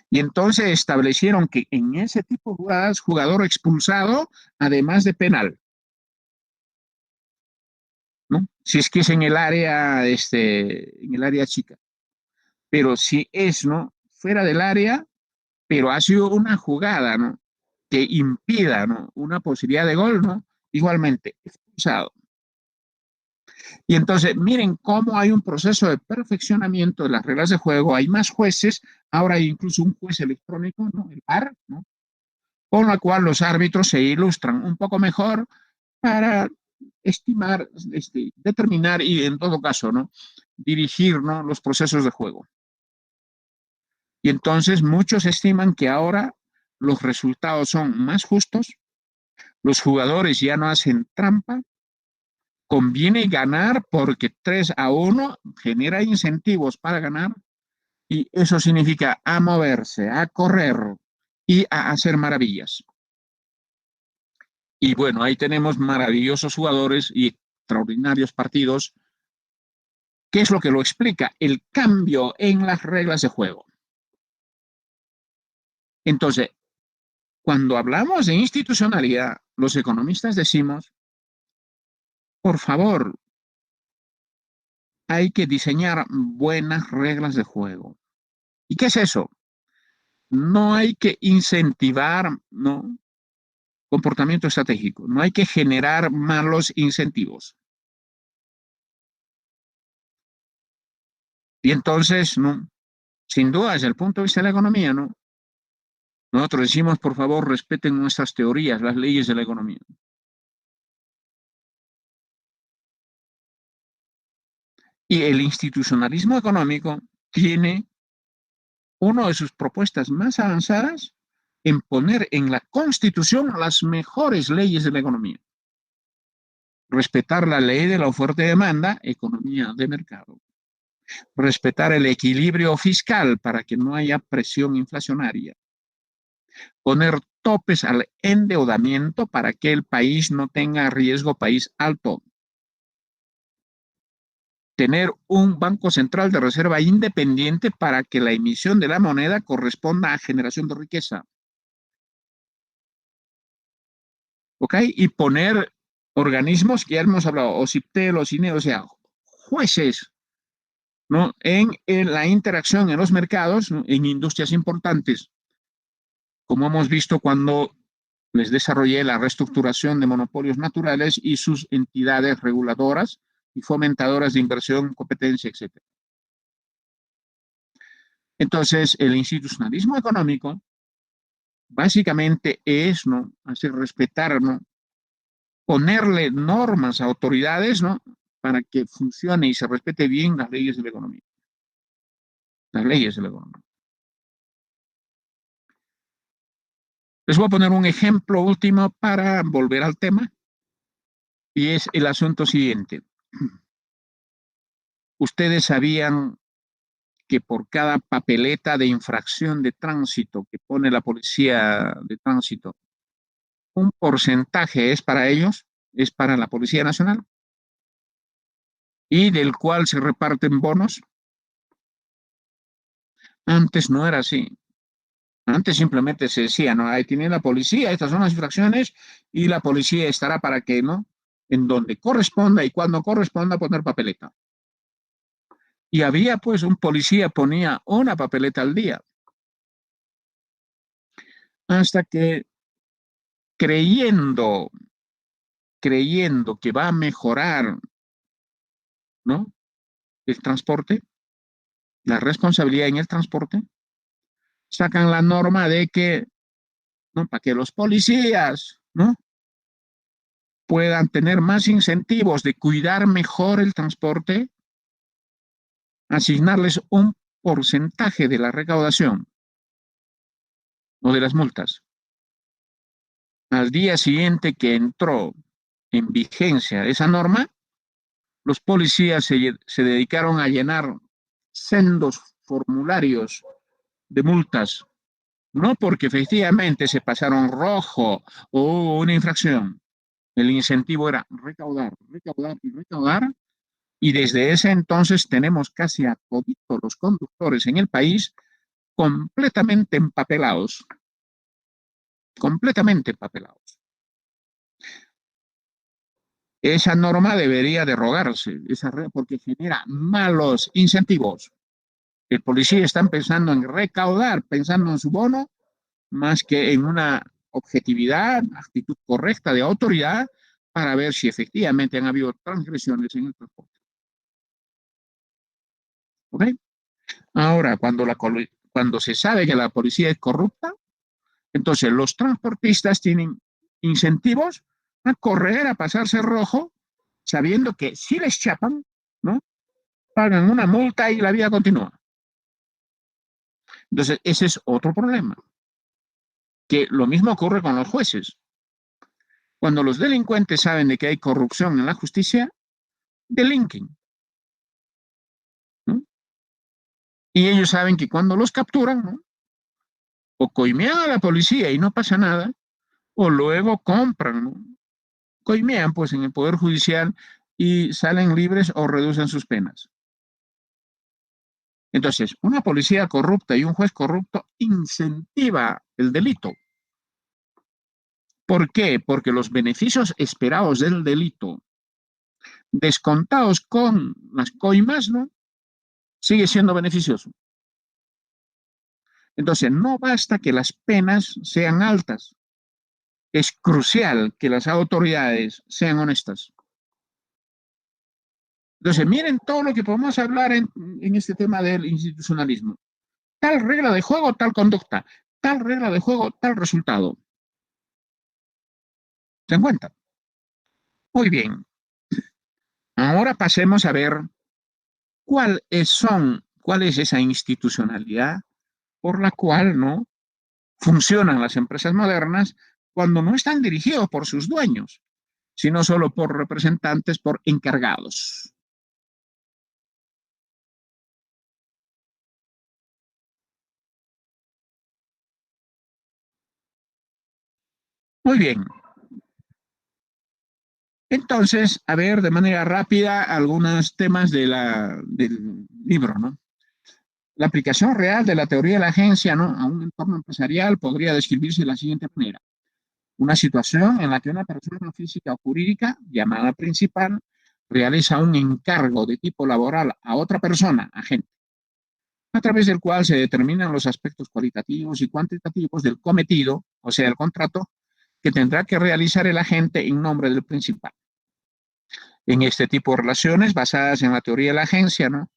Y entonces establecieron que en ese tipo de jugadas, jugador expulsado, además de penal, ¿no? Si es que es en el área chica. Pero si es, ¿no? Fuera del área, pero ha sido una jugada, ¿no? Que impida, ¿no? Una posibilidad de gol, ¿no? Igualmente, expulsado. Y entonces, miren cómo hay un proceso de perfeccionamiento de las reglas de juego, hay más jueces, ahora hay incluso un juez electrónico, ¿no? El VAR, ¿no? Con la cual los árbitros se ilustran un poco mejor para estimar, determinar y en todo caso, ¿no? Dirigir, ¿no? Los procesos de juego. Y entonces muchos estiman que ahora los resultados son más justos, los jugadores ya no hacen trampa, conviene ganar porque 3-1 genera incentivos para ganar y eso significa a moverse, a correr y a hacer maravillas. Y bueno, ahí tenemos maravillosos jugadores y extraordinarios partidos. ¿Qué es lo que lo explica? El cambio en las reglas de juego. Entonces, cuando hablamos de institucionalidad, los economistas decimos, por favor, hay que diseñar buenas reglas de juego. ¿Y qué es eso? No hay que incentivar, ¿no? Comportamiento estratégico, no hay que generar malos incentivos. Y entonces, ¿no? Sin duda, desde el punto de vista de la economía, ¿no? Nosotros decimos, por favor, respeten nuestras teorías, las leyes de la economía. Y el institucionalismo económico tiene una de sus propuestas más avanzadas en poner en la Constitución las mejores leyes de la economía. Respetar la ley de la oferta y demanda, economía de mercado. Respetar el equilibrio fiscal para que no haya presión inflacionaria. Poner topes al endeudamiento para que el país no tenga riesgo país alto. Tener un banco central de reserva independiente para que la emisión de la moneda corresponda a generación de riqueza. ¿Ok? Y poner organismos que ya hemos hablado, OCIPTEL, OCINE, o sea, jueces, ¿no? En la interacción en los mercados, ¿no? En industrias importantes, como hemos visto cuando les desarrollé la reestructuración de monopolios naturales y sus entidades reguladoras y fomentadoras de inversión, competencia, etcétera. Entonces, el institucionalismo económico básicamente es, ¿no? Hacer respetar, ¿no? Ponerle normas a autoridades, ¿no? Para que funcione y se respete bien las leyes de la economía. Las leyes de la economía. Les voy a poner un ejemplo último para volver al tema y es el asunto siguiente. Ustedes sabían que por cada papeleta de infracción de tránsito que pone la policía de tránsito, un porcentaje es para ellos, es para la Policía Nacional, y del cual se reparten bonos. Antes no era así. Antes simplemente se decía, no, ahí tiene la policía, estas son las infracciones, y la policía estará para que, ¿no? En donde corresponda y cuando corresponda poner papeleta. Y había pues un policía ponía una papeleta al día, hasta que creyendo, creyendo que va a mejorar, ¿no? El transporte, la responsabilidad en el transporte, sacan la norma de que, ¿no? Para que los policías, ¿no? Puedan tener más incentivos de cuidar mejor el transporte, asignarles un porcentaje de la recaudación o de las multas. Al día siguiente que entró en vigencia esa norma, los policías se dedicaron a llenar sendos formularios de multas, no porque efectivamente se pasaron rojo o hubo una infracción. El incentivo era recaudar, recaudar y recaudar. Y desde ese entonces tenemos casi a todos los conductores en el país completamente empapelados, completamente empapelados. Esa norma debería derogarse, porque genera malos incentivos. El policía está pensando en recaudar, pensando en su bono, más que en una objetividad, actitud correcta de autoridad para ver si efectivamente han habido transgresiones en el transporte. ¿Ok? Ahora, cuando se sabe que la policía es corrupta, entonces los transportistas tienen incentivos a correr, a pasarse rojo, sabiendo que si les chapan, ¿no? Pagan una multa y la vida continúa. Entonces, ese es otro problema, que lo mismo ocurre con los jueces. Cuando los delincuentes saben de que hay corrupción en la justicia, delinquen, ¿no? Y ellos saben que cuando los capturan, ¿no? O coimean a la policía y no pasa nada, o luego compran, ¿no? Coimean pues en el Poder Judicial y salen libres o reducen sus penas. Entonces, una policía corrupta y un juez corrupto incentiva el delito. ¿Por qué? Porque los beneficios esperados del delito, descontados con las coimas, ¿no? Sigue siendo beneficioso. Entonces, no basta que las penas sean altas, es crucial que las autoridades sean honestas. Entonces, miren todo lo que podemos hablar en este tema del institucionalismo. Tal regla de juego, tal conducta. Tal regla de juego, tal resultado. ¿Se dan cuenta? Muy bien. Ahora pasemos a ver cuál es esa institucionalidad por la cual no funcionan las empresas modernas cuando no están dirigidos por sus dueños, sino solo por representantes, por encargados. Muy bien. Entonces, a ver de manera rápida algunos temas del libro, ¿no? La aplicación real de la teoría de la agencia, ¿no? A un entorno empresarial podría describirse de la siguiente manera. Una situación en la que una persona física o jurídica, llamada principal, realiza un encargo de tipo laboral a otra persona, agente, a través del cual se determinan los aspectos cualitativos y cuantitativos del cometido, o sea, el contrato, que tendrá que realizar el agente en nombre del principal. En este tipo de relaciones basadas en la teoría de la agencia, ¿no?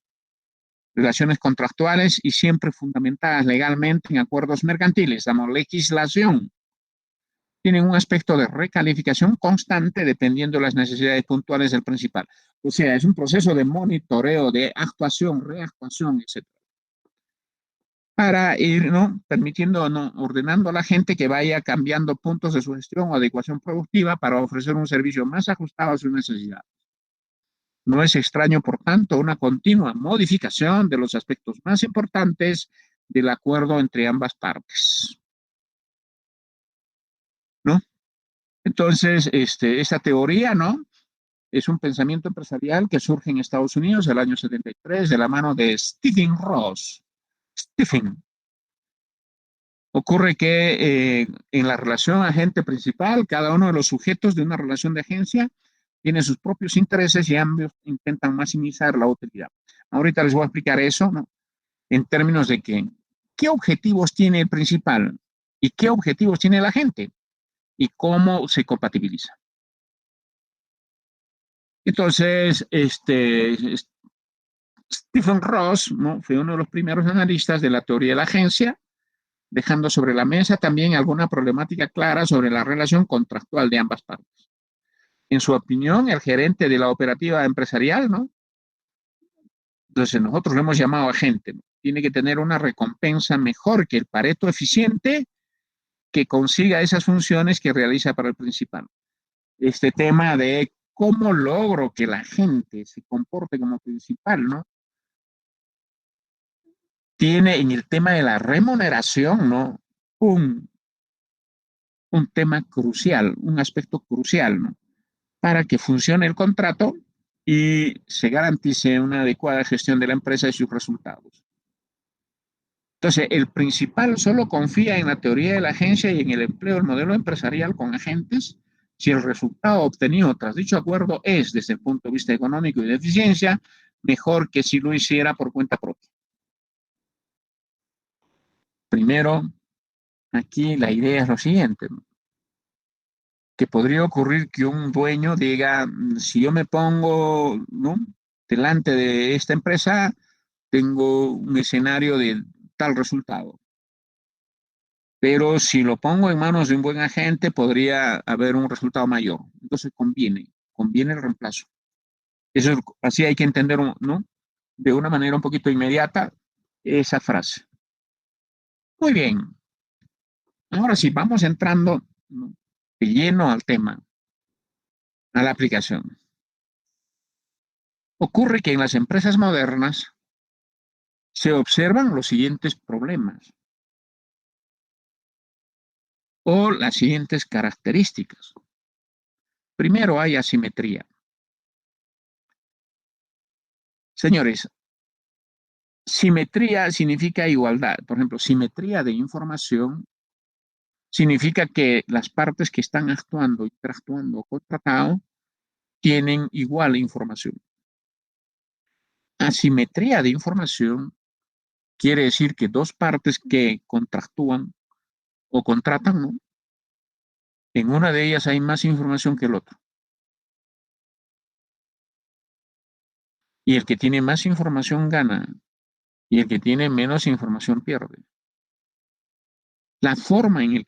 Relaciones contractuales y siempre fundamentadas legalmente en acuerdos mercantiles, damos legislación, tienen un aspecto de recalificación constante dependiendo de las necesidades puntuales del principal. O sea, es un proceso de monitoreo, de actuación, reactuación, etcétera, para ir, ¿no? Permitiendo, ¿no? Ordenando a la gente que vaya cambiando puntos de su gestión o adecuación productiva para ofrecer un servicio más ajustado a sus necesidades. No es extraño, por tanto, una continua modificación de los aspectos más importantes del acuerdo entre ambas partes, ¿no? Entonces, esta teoría, ¿no? Es un pensamiento empresarial que surge en Estados Unidos en el año 73 de la mano de Stephen Ross. Stephen. Ocurre que en la relación agente principal, cada uno de los sujetos de una relación de agencia tiene sus propios intereses y ambos intentan maximizar la utilidad. Ahorita les voy a explicar eso, ¿no? En términos de qué objetivos tiene el principal y qué objetivos tiene la gente y cómo se compatibiliza. Entonces, Stephen Ross, ¿no? Fue uno de los primeros analistas de la teoría de la agencia, dejando sobre la mesa también alguna problemática clara sobre la relación contractual de ambas partes. En su opinión, el gerente de la operativa empresarial, ¿no? Entonces nosotros lo hemos llamado agente, ¿no? Tiene que tener una recompensa mejor que el Pareto eficiente que consiga esas funciones que realiza para el principal. Este tema de cómo logro que la gente se comporte como principal, ¿no? Tiene en el tema de la remuneración, ¿no? Un, un tema crucial, un aspecto crucial, ¿no? Para que funcione el contrato y se garantice una adecuada gestión de la empresa y sus resultados. Entonces, el principal solo confía en la teoría de la agencia y en el empleo del modelo empresarial con agentes si el resultado obtenido tras dicho acuerdo es, desde el punto de vista económico y de eficiencia, mejor que si lo hiciera por cuenta propia. Primero, aquí la idea es lo siguiente, ¿no? Que podría ocurrir que un dueño diga, si yo me pongo, ¿no?, delante de esta empresa, tengo un escenario de tal resultado. Pero si lo pongo en manos de un buen agente, podría haber un resultado mayor. Entonces conviene el reemplazo. Eso, así hay que entender, ¿no?, de una manera un poquito inmediata esa frase. Muy bien, ahora sí, vamos entrando, ¿no?, de lleno al tema, a la aplicación. Ocurre que en las empresas modernas se observan los siguientes problemas o las siguientes características. Primero, hay asimetría. Señores, simetría significa igualdad. Por ejemplo, simetría de información significa que las partes que están actuando, interactuando o contratado tienen igual información. Asimetría de información quiere decir que dos partes que contractúan o contratan, ¿no?, en una de ellas hay más información que el otro. Y el que tiene más información gana y el que tiene menos información pierde. La forma en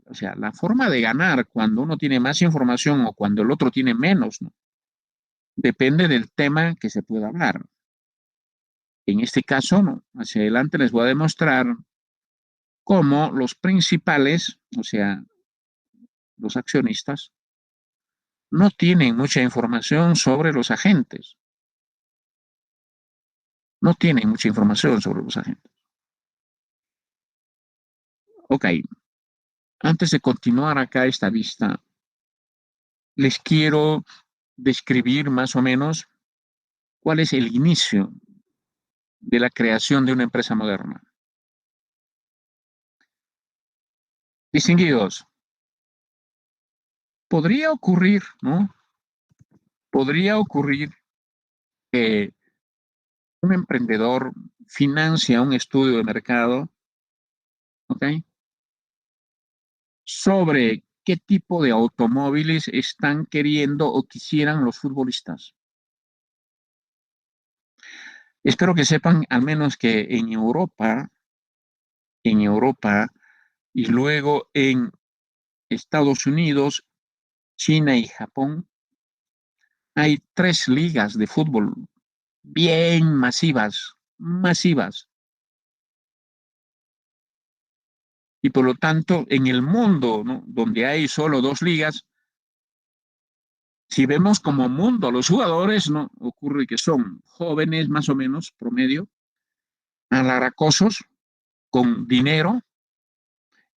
o sea, la forma de ganar cuando uno tiene más información o cuando el otro tiene menos, ¿no?, depende del tema que se pueda hablar. En este caso, ¿no?, hacia adelante les voy a demostrar cómo los principales, o sea, los accionistas, no tienen mucha información sobre los agentes. No tienen mucha información sobre los agentes. Ok, antes de continuar acá esta vista, les quiero describir más o menos cuál es el inicio de la creación de una empresa moderna. Distinguidos, podría ocurrir, ¿no? Podría ocurrir que un emprendedor financia un estudio de mercado, ¿ok?, sobre qué tipo de automóviles están queriendo o quisieran los futbolistas. Espero que sepan al menos que en Europa y luego en Estados Unidos, China y Japón, hay 3 ligas de fútbol bien masivas, masivas. Y por lo tanto, en el mundo, ¿no?, donde hay solo 2 ligas, si vemos como mundo a los jugadores, ¿no?, ocurre que son jóvenes más o menos, promedio, alaracosos, con dinero,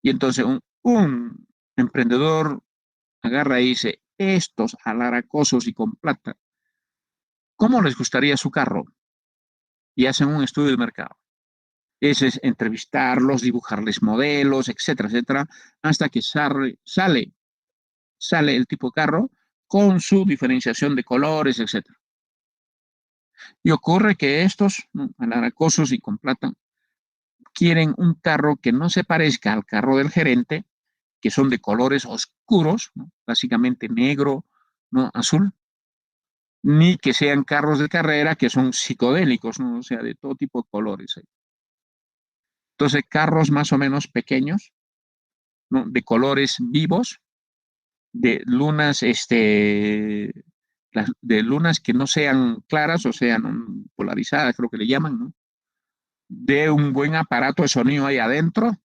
y entonces un emprendedor agarra y dice, estos alaracosos y con plata, ¿cómo les gustaría su carro? Y hacen un estudio de mercado. Ese es entrevistarlos, dibujarles modelos, etcétera, etcétera, hasta que sale el tipo de carro con su diferenciación de colores, etcétera. Y ocurre que estos, ¿no?, alaracosos y con plata quieren un carro que no se parezca al carro del gerente, que son de colores oscuros, ¿no?, básicamente negro, ¿no?, azul, ni que sean carros de carrera que son psicodélicos, ¿no?, o sea, de todo tipo de colores. Entonces, carros más o menos pequeños, ¿no?, de colores vivos, de lunas, de lunas que no sean claras o sean polarizadas, creo que le llaman, ¿no? De un buen aparato de sonido ahí adentro,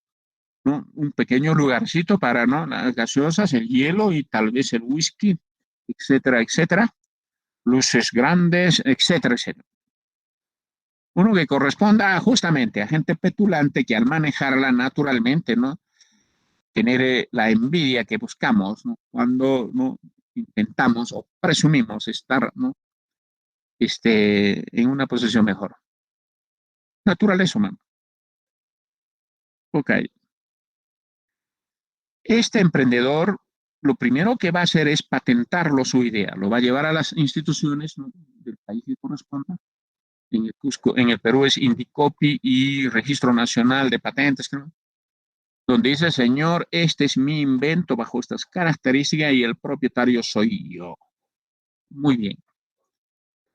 ¿no? Un pequeño lugarcito para, ¿no?, las gaseosas, el hielo y tal vez el whisky, etcétera, etcétera. Luces grandes, etcétera, etcétera. Uno que corresponda justamente a gente petulante que al manejarla naturalmente, ¿no?, tener la envidia que buscamos, ¿no?, cuando, ¿no?, intentamos o presumimos estar, ¿no?, en una posición mejor. Naturaleza humana. Ok. Este emprendedor lo primero que va a hacer es patentarlo su idea. Lo va a llevar a las instituciones, ¿no?, del país que corresponda. En el Cusco, en el Perú es Indicopi y Registro Nacional de Patentes, creo, donde dice, señor, este es mi invento bajo estas características y el propietario soy yo. Muy bien.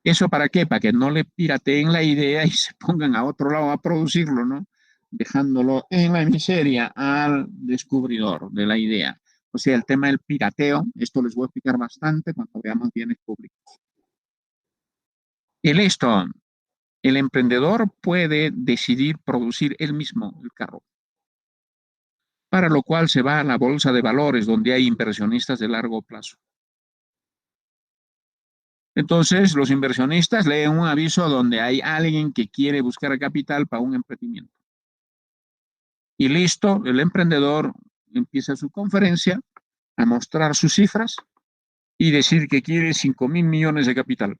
¿Eso para qué? Para que no le pirateen la idea y se pongan a otro lado a producirlo, ¿no? Dejándolo en la miseria al descubridor de la idea. O sea, el tema del pirateo, esto les voy a explicar bastante cuando veamos bienes públicos. Y listo, el emprendedor puede decidir producir él mismo el carro, para lo cual se va a la bolsa de valores, donde hay inversionistas de largo plazo. Entonces, los inversionistas leen un aviso donde hay alguien que quiere buscar capital para un emprendimiento. Y listo, el emprendedor empieza su conferencia a mostrar sus cifras y decir que quiere 5.000 millones de capital.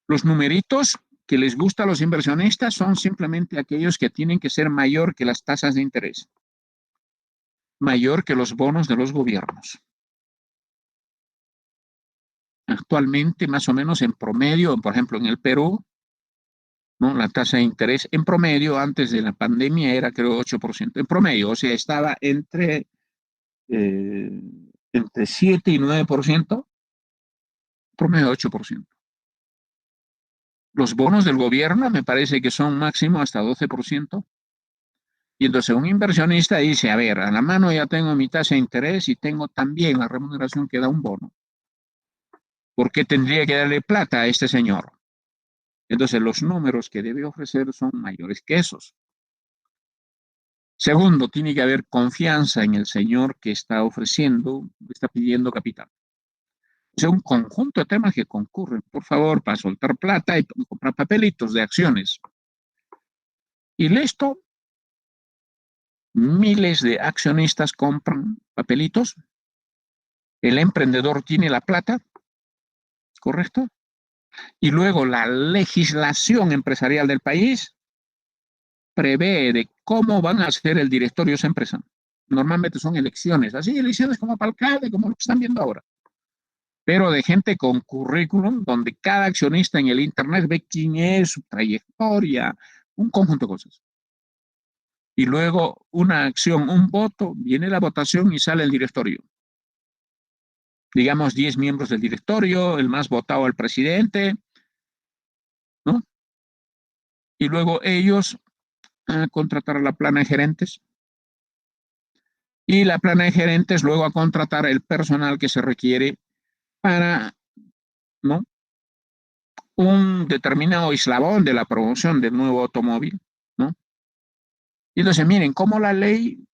Los numeritos que les gusta a los inversionistas son simplemente aquellos que tienen que ser mayor que las tasas de interés, mayor que los bonos de los gobiernos. Actualmente, más o menos en promedio, por ejemplo, en el Perú, ¿no?, la tasa de interés en promedio antes de la pandemia era, creo, 8%. En promedio, o sea, estaba eh, entre 7 y 9%, promedio 8%. Los bonos del gobierno me parece que son máximo hasta 12%. Y entonces un inversionista dice, a ver, a la mano ya tengo mi tasa de interés y tengo también la remuneración que da un bono. ¿Por qué tendría que darle plata a este señor? Entonces los números que debe ofrecer son mayores que esos. Segundo, tiene que haber confianza en el señor que está ofreciendo, está pidiendo capital. O sea, un conjunto de temas que concurren, por favor, para soltar plata y comprar papelitos de acciones. Y listo, miles de accionistas compran papelitos, el emprendedor tiene la plata, ¿correcto? Y luego la legislación empresarial del país prevé de cómo van a ser el directorio de esa empresa. Normalmente son elecciones, así elecciones como para alcalde, como lo que están viendo ahora, pero de gente con currículum, donde cada accionista en el Internet ve quién es, su trayectoria, un conjunto de cosas. Y luego una acción, un voto, viene la votación y sale el directorio. Digamos 10 miembros del directorio, el más votado al presidente, ¿no? Y luego ellos a contratar a la plana de gerentes y la plana de gerentes luego a contratar el personal que se requiere para, ¿no?, un determinado eslabón de la promoción del nuevo automóvil, ¿no? Y entonces miren cómo la ley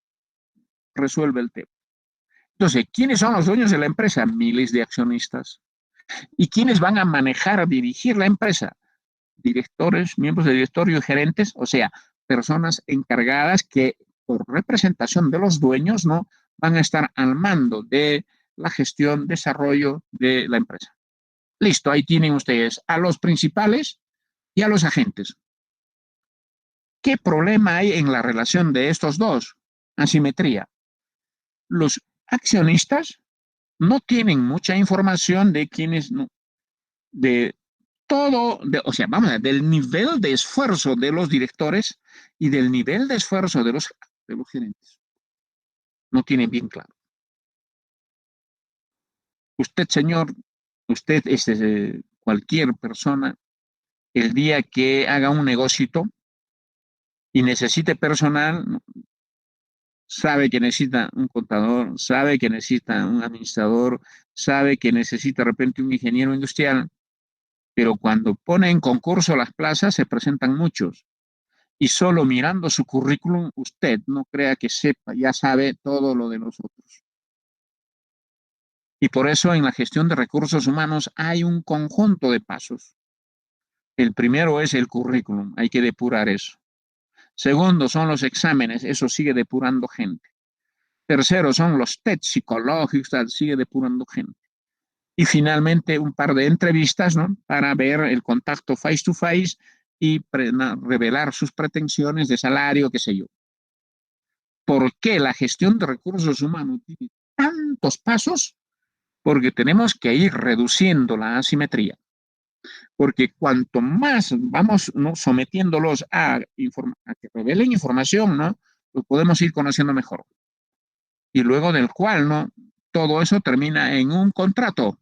resuelve el tema. Entonces, ¿quiénes son los dueños de la empresa? Miles de accionistas. ¿Y quiénes van a manejar, dirigir la empresa? Directores, miembros de directorio y gerentes, o sea, personas encargadas que por representación de los dueños, ¿no?, van a estar al mando de la gestión, desarrollo de la empresa. Listo, ahí tienen ustedes a los principales y a los agentes. ¿Qué problema hay en la relación de estos dos? Asimetría. Los accionistas no tienen mucha información de quiénes, no, de todo, o sea, vamos a ver, del nivel de esfuerzo de los directores y del nivel de esfuerzo de los gerentes. No tienen bien claro. Usted, señor, usted es cualquier persona, el día que haga un negocio y necesite personal, ¿no?, sabe que necesita un contador, sabe que necesita un administrador, sabe que necesita de repente un ingeniero industrial, pero cuando pone en concurso las plazas se presentan muchos. Y solo mirando su currículum, usted no crea que sepa, ya sabe todo lo de los otros. Y por eso en la gestión de recursos humanos hay un conjunto de pasos. El primero es el currículum, hay que depurar eso. Segundo son los exámenes, eso sigue depurando gente. Tercero son los test psicológicos, sigue depurando gente. Y finalmente un par de entrevistas, ¿no?, para ver el contacto face to face y revelar sus pretensiones de salario, qué sé yo. ¿Por qué la gestión de recursos humanos tiene tantos pasos? Porque tenemos que ir reduciendo la asimetría. Porque cuanto más vamos, ¿no?, sometiéndolos a que revelen información, ¿no?, lo podemos ir conociendo mejor. Y luego del cual, ¿no?, todo eso termina en un contrato,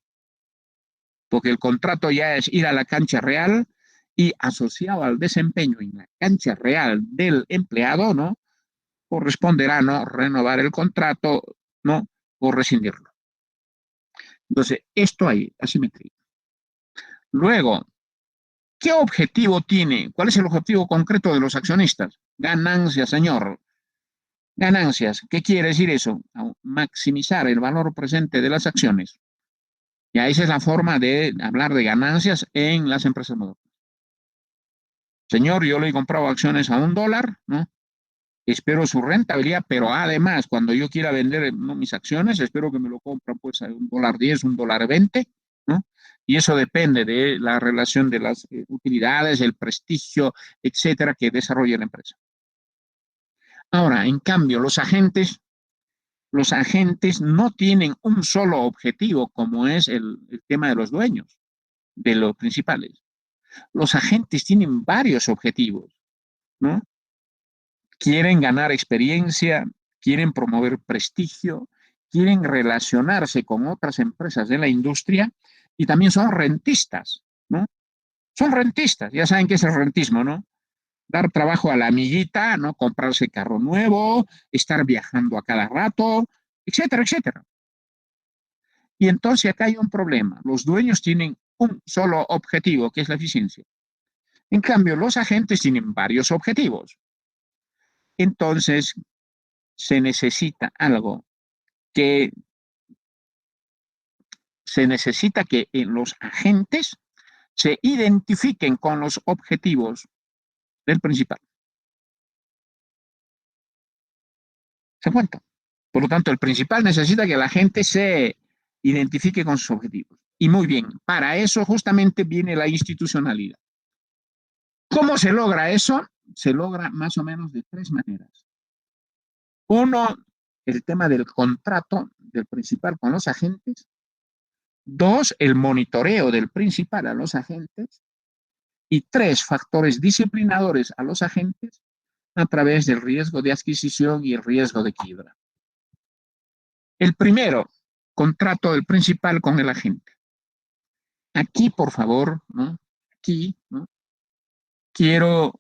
porque el contrato ya es ir a la cancha real y asociado al desempeño en la cancha real del empleado, ¿no?, corresponderá, ¿no?, renovar el contrato, ¿no?, o rescindirlo. Entonces, esto hay asimetría. Luego, ¿qué objetivo tiene? ¿Cuál es el objetivo concreto de los accionistas? Ganancias, señor. Ganancias. ¿Qué quiere decir eso? Maximizar el valor presente de las acciones. Y esa es la forma de hablar de ganancias en las empresas modernas. Señor, yo le he comprado acciones a $1, ¿no? Espero su rentabilidad, pero además, cuando yo quiera vender, ¿no?, mis acciones, espero que me lo compren pues a $1.10, $1.20, ¿no? Y eso depende de la relación de las utilidades, el prestigio, etcétera, que desarrolle la empresa. Ahora, en cambio, los agentes no tienen un solo objetivo, como es el tema de los dueños, de los principales. Los agentes tienen varios objetivos, ¿no? Quieren ganar experiencia, quieren promover prestigio, quieren relacionarse con otras empresas de la industria y también son rentistas, ¿no? Son rentistas, ya saben qué es el rentismo, ¿no? Dar trabajo a la amiguita, ¿no? Comprarse carro nuevo, estar viajando a cada rato, etcétera, etcétera. Y entonces acá hay un problema. Los dueños tienen un solo objetivo, que es la eficiencia. En cambio, los agentes tienen varios objetivos. Entonces, se necesita algo que se necesita que los agentes se identifiquen con los objetivos del principal. ¿Se cuenta? Por lo tanto, el principal necesita que la gente se identifique con sus objetivos. Y muy bien, para eso justamente viene la institucionalidad. ¿Cómo se logra eso? Se logra más o menos de tres maneras. Uno, el tema del contrato del principal con los agentes. Dos, el monitoreo del principal a los agentes. Y tres, factores disciplinadores a los agentes a través del riesgo de adquisición y el riesgo de quiebra. El primero, contrato del principal con el agente. Aquí, por favor, ¿no? Aquí, ¿no? Quiero,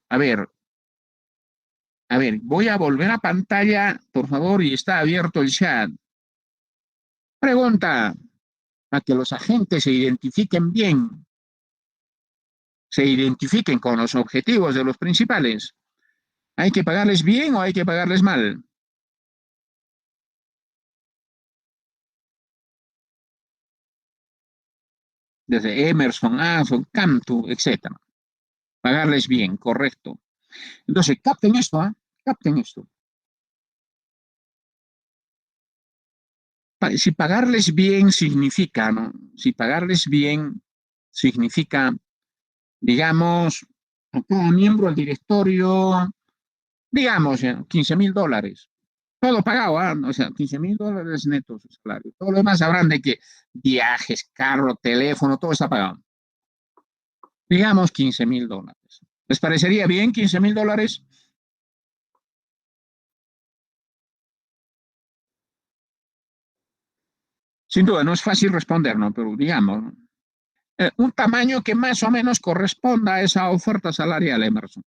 voy a volver a pantalla, por favor, y está abierto el chat. Pregunta, para que los agentes se identifiquen bien, se identifiquen con los objetivos de los principales. ¿Hay que pagarles bien o hay que pagarles mal? Desde Emerson, Anson, Cantu, etcétera. Pagarles bien, correcto. Entonces, capten esto, ¿eh? Capten esto. Si pagarles bien significa, ¿no? Si pagarles bien significa, digamos, a cada miembro del directorio, digamos, $15,000. Todo pagado, ¿eh? O sea, $15,000 netos su salario. Todo lo demás sabrán de que viajes, carro, teléfono, todo está pagado. Digamos $15,000. ¿Les parecería bien $15,000? Sin duda, no es fácil responder, ¿no? Pero digamos, ¿no? Un tamaño que más o menos corresponda a esa oferta salarial, Emerson.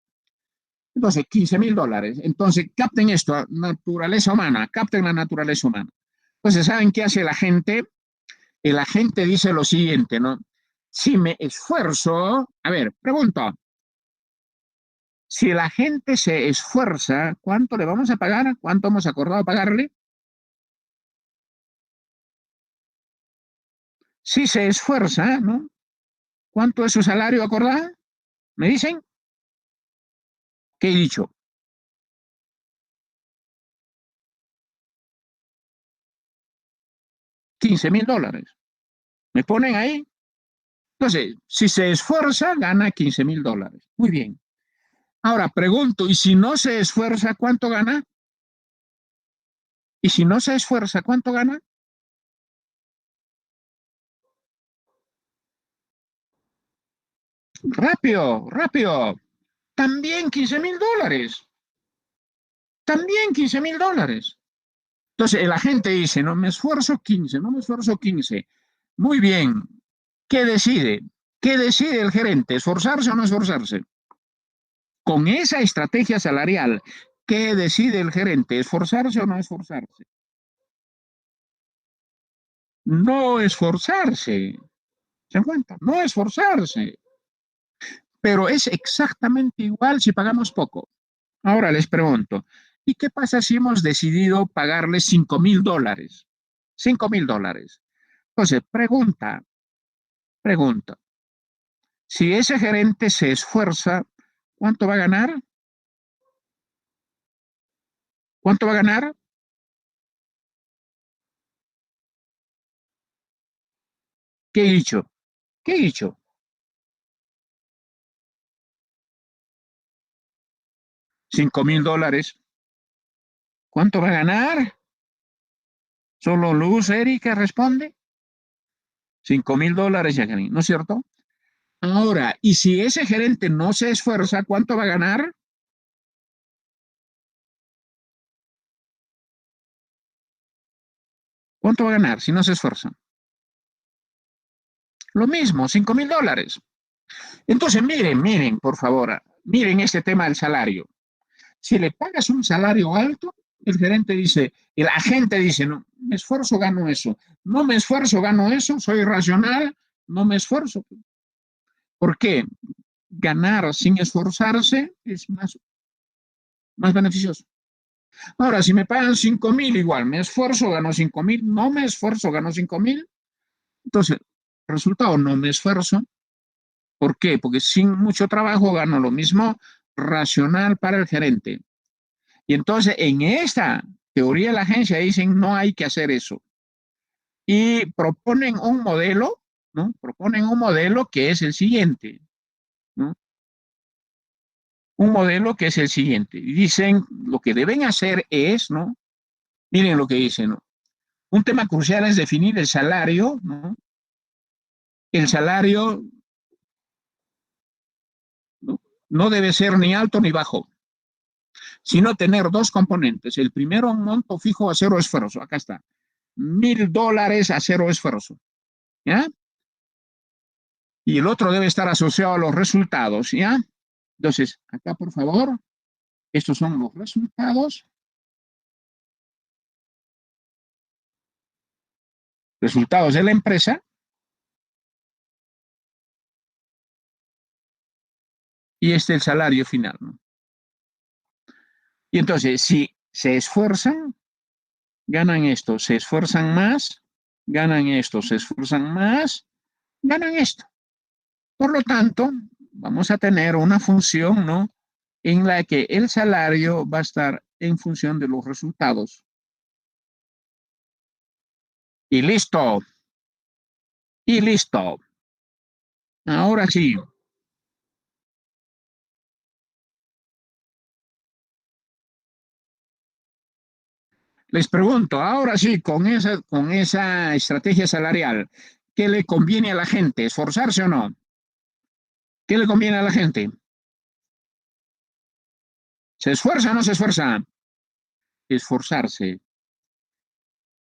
Entonces, $15,000. Entonces, capten esto, naturaleza humana, capten la naturaleza humana. Entonces, ¿saben qué hace la gente? El agente dice lo siguiente, ¿no? Si me esfuerzo, a ver, pregunto, si el agente se esfuerza, ¿cuánto le vamos a pagar? ¿Cuánto hemos acordado pagarle? Si se esfuerza, ¿no? ¿Cuánto es su salario acordado? ¿Me dicen? ¿Qué he dicho? $15,000. ¿Me ponen ahí? Entonces, si se esfuerza, gana $15,000. Muy bien. Ahora pregunto, ¿y si no se esfuerza, cuánto gana? ¿Y si no se esfuerza, cuánto gana? Rápido, rápido. También $15,000. También $15,000. Entonces, el agente dice, no me esfuerzo 15, no me esfuerzo 15. Muy bien. ¿Qué decide? ¿Qué decide el gerente? ¿Esforzarse o no esforzarse? Con esa estrategia salarial, ¿qué decide el gerente? ¿Esforzarse o no esforzarse? No esforzarse. ¿Se dan cuenta? No esforzarse. Pero es exactamente igual si pagamos poco. Ahora les pregunto, ¿y qué pasa si hemos decidido pagarle $5,000? $5,000. Entonces, pregunta. Si ese gerente se esfuerza, ¿cuánto va a ganar? ¿Cuánto va a ganar? ¿Qué he dicho? ¿Qué he dicho? $5,000. ¿Cuánto va a ganar? Solo Luz Erika responde. $5,000, Jacqueline, ¿no es cierto? Ahora, y si ese gerente no se esfuerza, ¿cuánto va a ganar? ¿Cuánto va a ganar si no se esfuerza? Lo mismo, $5,000. Entonces, miren, por favor, miren este tema del salario. Si le pagas un salario alto, el gerente dice, el agente dice, no, me esfuerzo, gano eso. No me esfuerzo, gano eso, soy racional, no me esfuerzo. ¿Por qué? Ganar sin esforzarse es más beneficioso. Ahora, si me pagan 5,000, igual, me esfuerzo, gano 5,000, no me esfuerzo, gano 5,000. Entonces, resultado, no me esfuerzo. ¿Por qué? Porque sin mucho trabajo gano lo mismo racional para el gerente. Y entonces, en esta teoría de la agencia dicen, no hay que hacer eso. Y proponen un modelo, ¿no? Proponen un modelo que es el siguiente, ¿no? Un modelo que es el siguiente. Y dicen, lo que deben hacer es, ¿no? Miren lo que dicen, ¿no? Un tema crucial es definir el salario, ¿no? El salario, ¿no? No debe ser ni alto ni bajo, sino tener dos componentes. El primero, un monto fijo a cero esfuerzo. Acá está. $1,000 a cero esfuerzo. ¿Ya? Y el otro debe estar asociado a los resultados. ¿Ya? Entonces, acá, por favor, estos son los resultados de la empresa, y este es el salario final, ¿no? Y entonces, si se esfuerzan, ganan esto, se esfuerzan más, ganan esto, se esfuerzan más, ganan esto. Por lo tanto, vamos a tener una función, ¿no? En la que el salario va a estar en función de los resultados. Y listo, y listo. Ahora sí, les pregunto, ahora sí, con esa estrategia salarial, ¿qué le conviene a la gente? ¿Esforzarse o no? ¿Qué le conviene a la gente? ¿Se esfuerza o no se esfuerza? Esforzarse.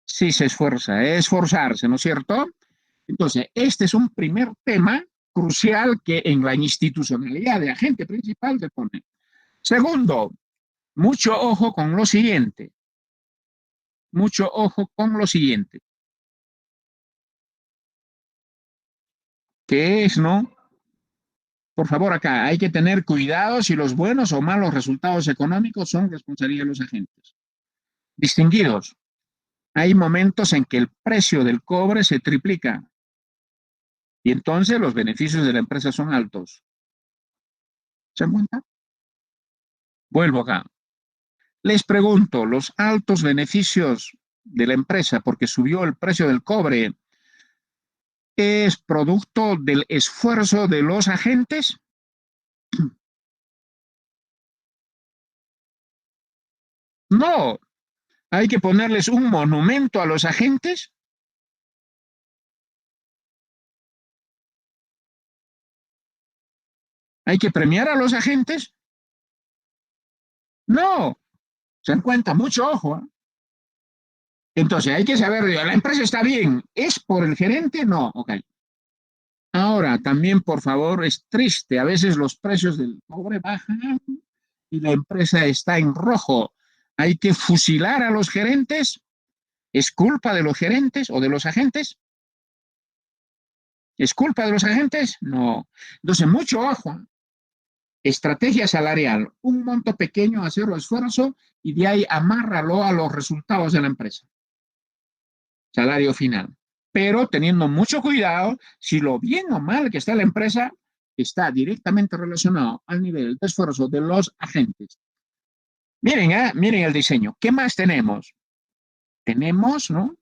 Sí, se esfuerza, esforzarse, ¿no es cierto? Entonces, este es un primer tema crucial que en la institucionalidad de agente principal te pone. Segundo, mucho ojo con lo siguiente, mucho ojo con lo siguiente, que es, ¿no? Por favor, acá hay que tener cuidado si los buenos o malos resultados económicos son responsabilidad de los agentes. Distinguidos, hay momentos en que el precio del cobre se triplica y entonces los beneficios de la empresa son altos. ¿Se dan cuenta? Vuelvo acá. Les pregunto, los altos beneficios de la empresa porque subió el precio del cobre ¿Es producto del esfuerzo de los agentes? No. Hay que ponerles un monumento a los agentes. Hay que premiar a los agentes. No. Se dan cuenta, mucho ojo, ¿eh? Entonces hay que saber, la empresa está bien, ¿es por el gerente? No, ok. Ahora, también, por favor, es triste, a veces los precios del cobre bajan y la empresa está en rojo. Hay que fusilar a los gerentes. ¿Es culpa de los gerentes o de los agentes? ¿Es culpa de los agentes? No. Entonces, mucho ojo. Estrategia salarial, un monto pequeño a cero esfuerzo y de ahí amárralo a los resultados de la empresa. Salario final. Pero teniendo mucho cuidado si lo bien o mal que está la empresa está directamente relacionado al nivel de esfuerzo de los agentes. Miren, miren el diseño. ¿Qué más tenemos? Tenemos, ¿no?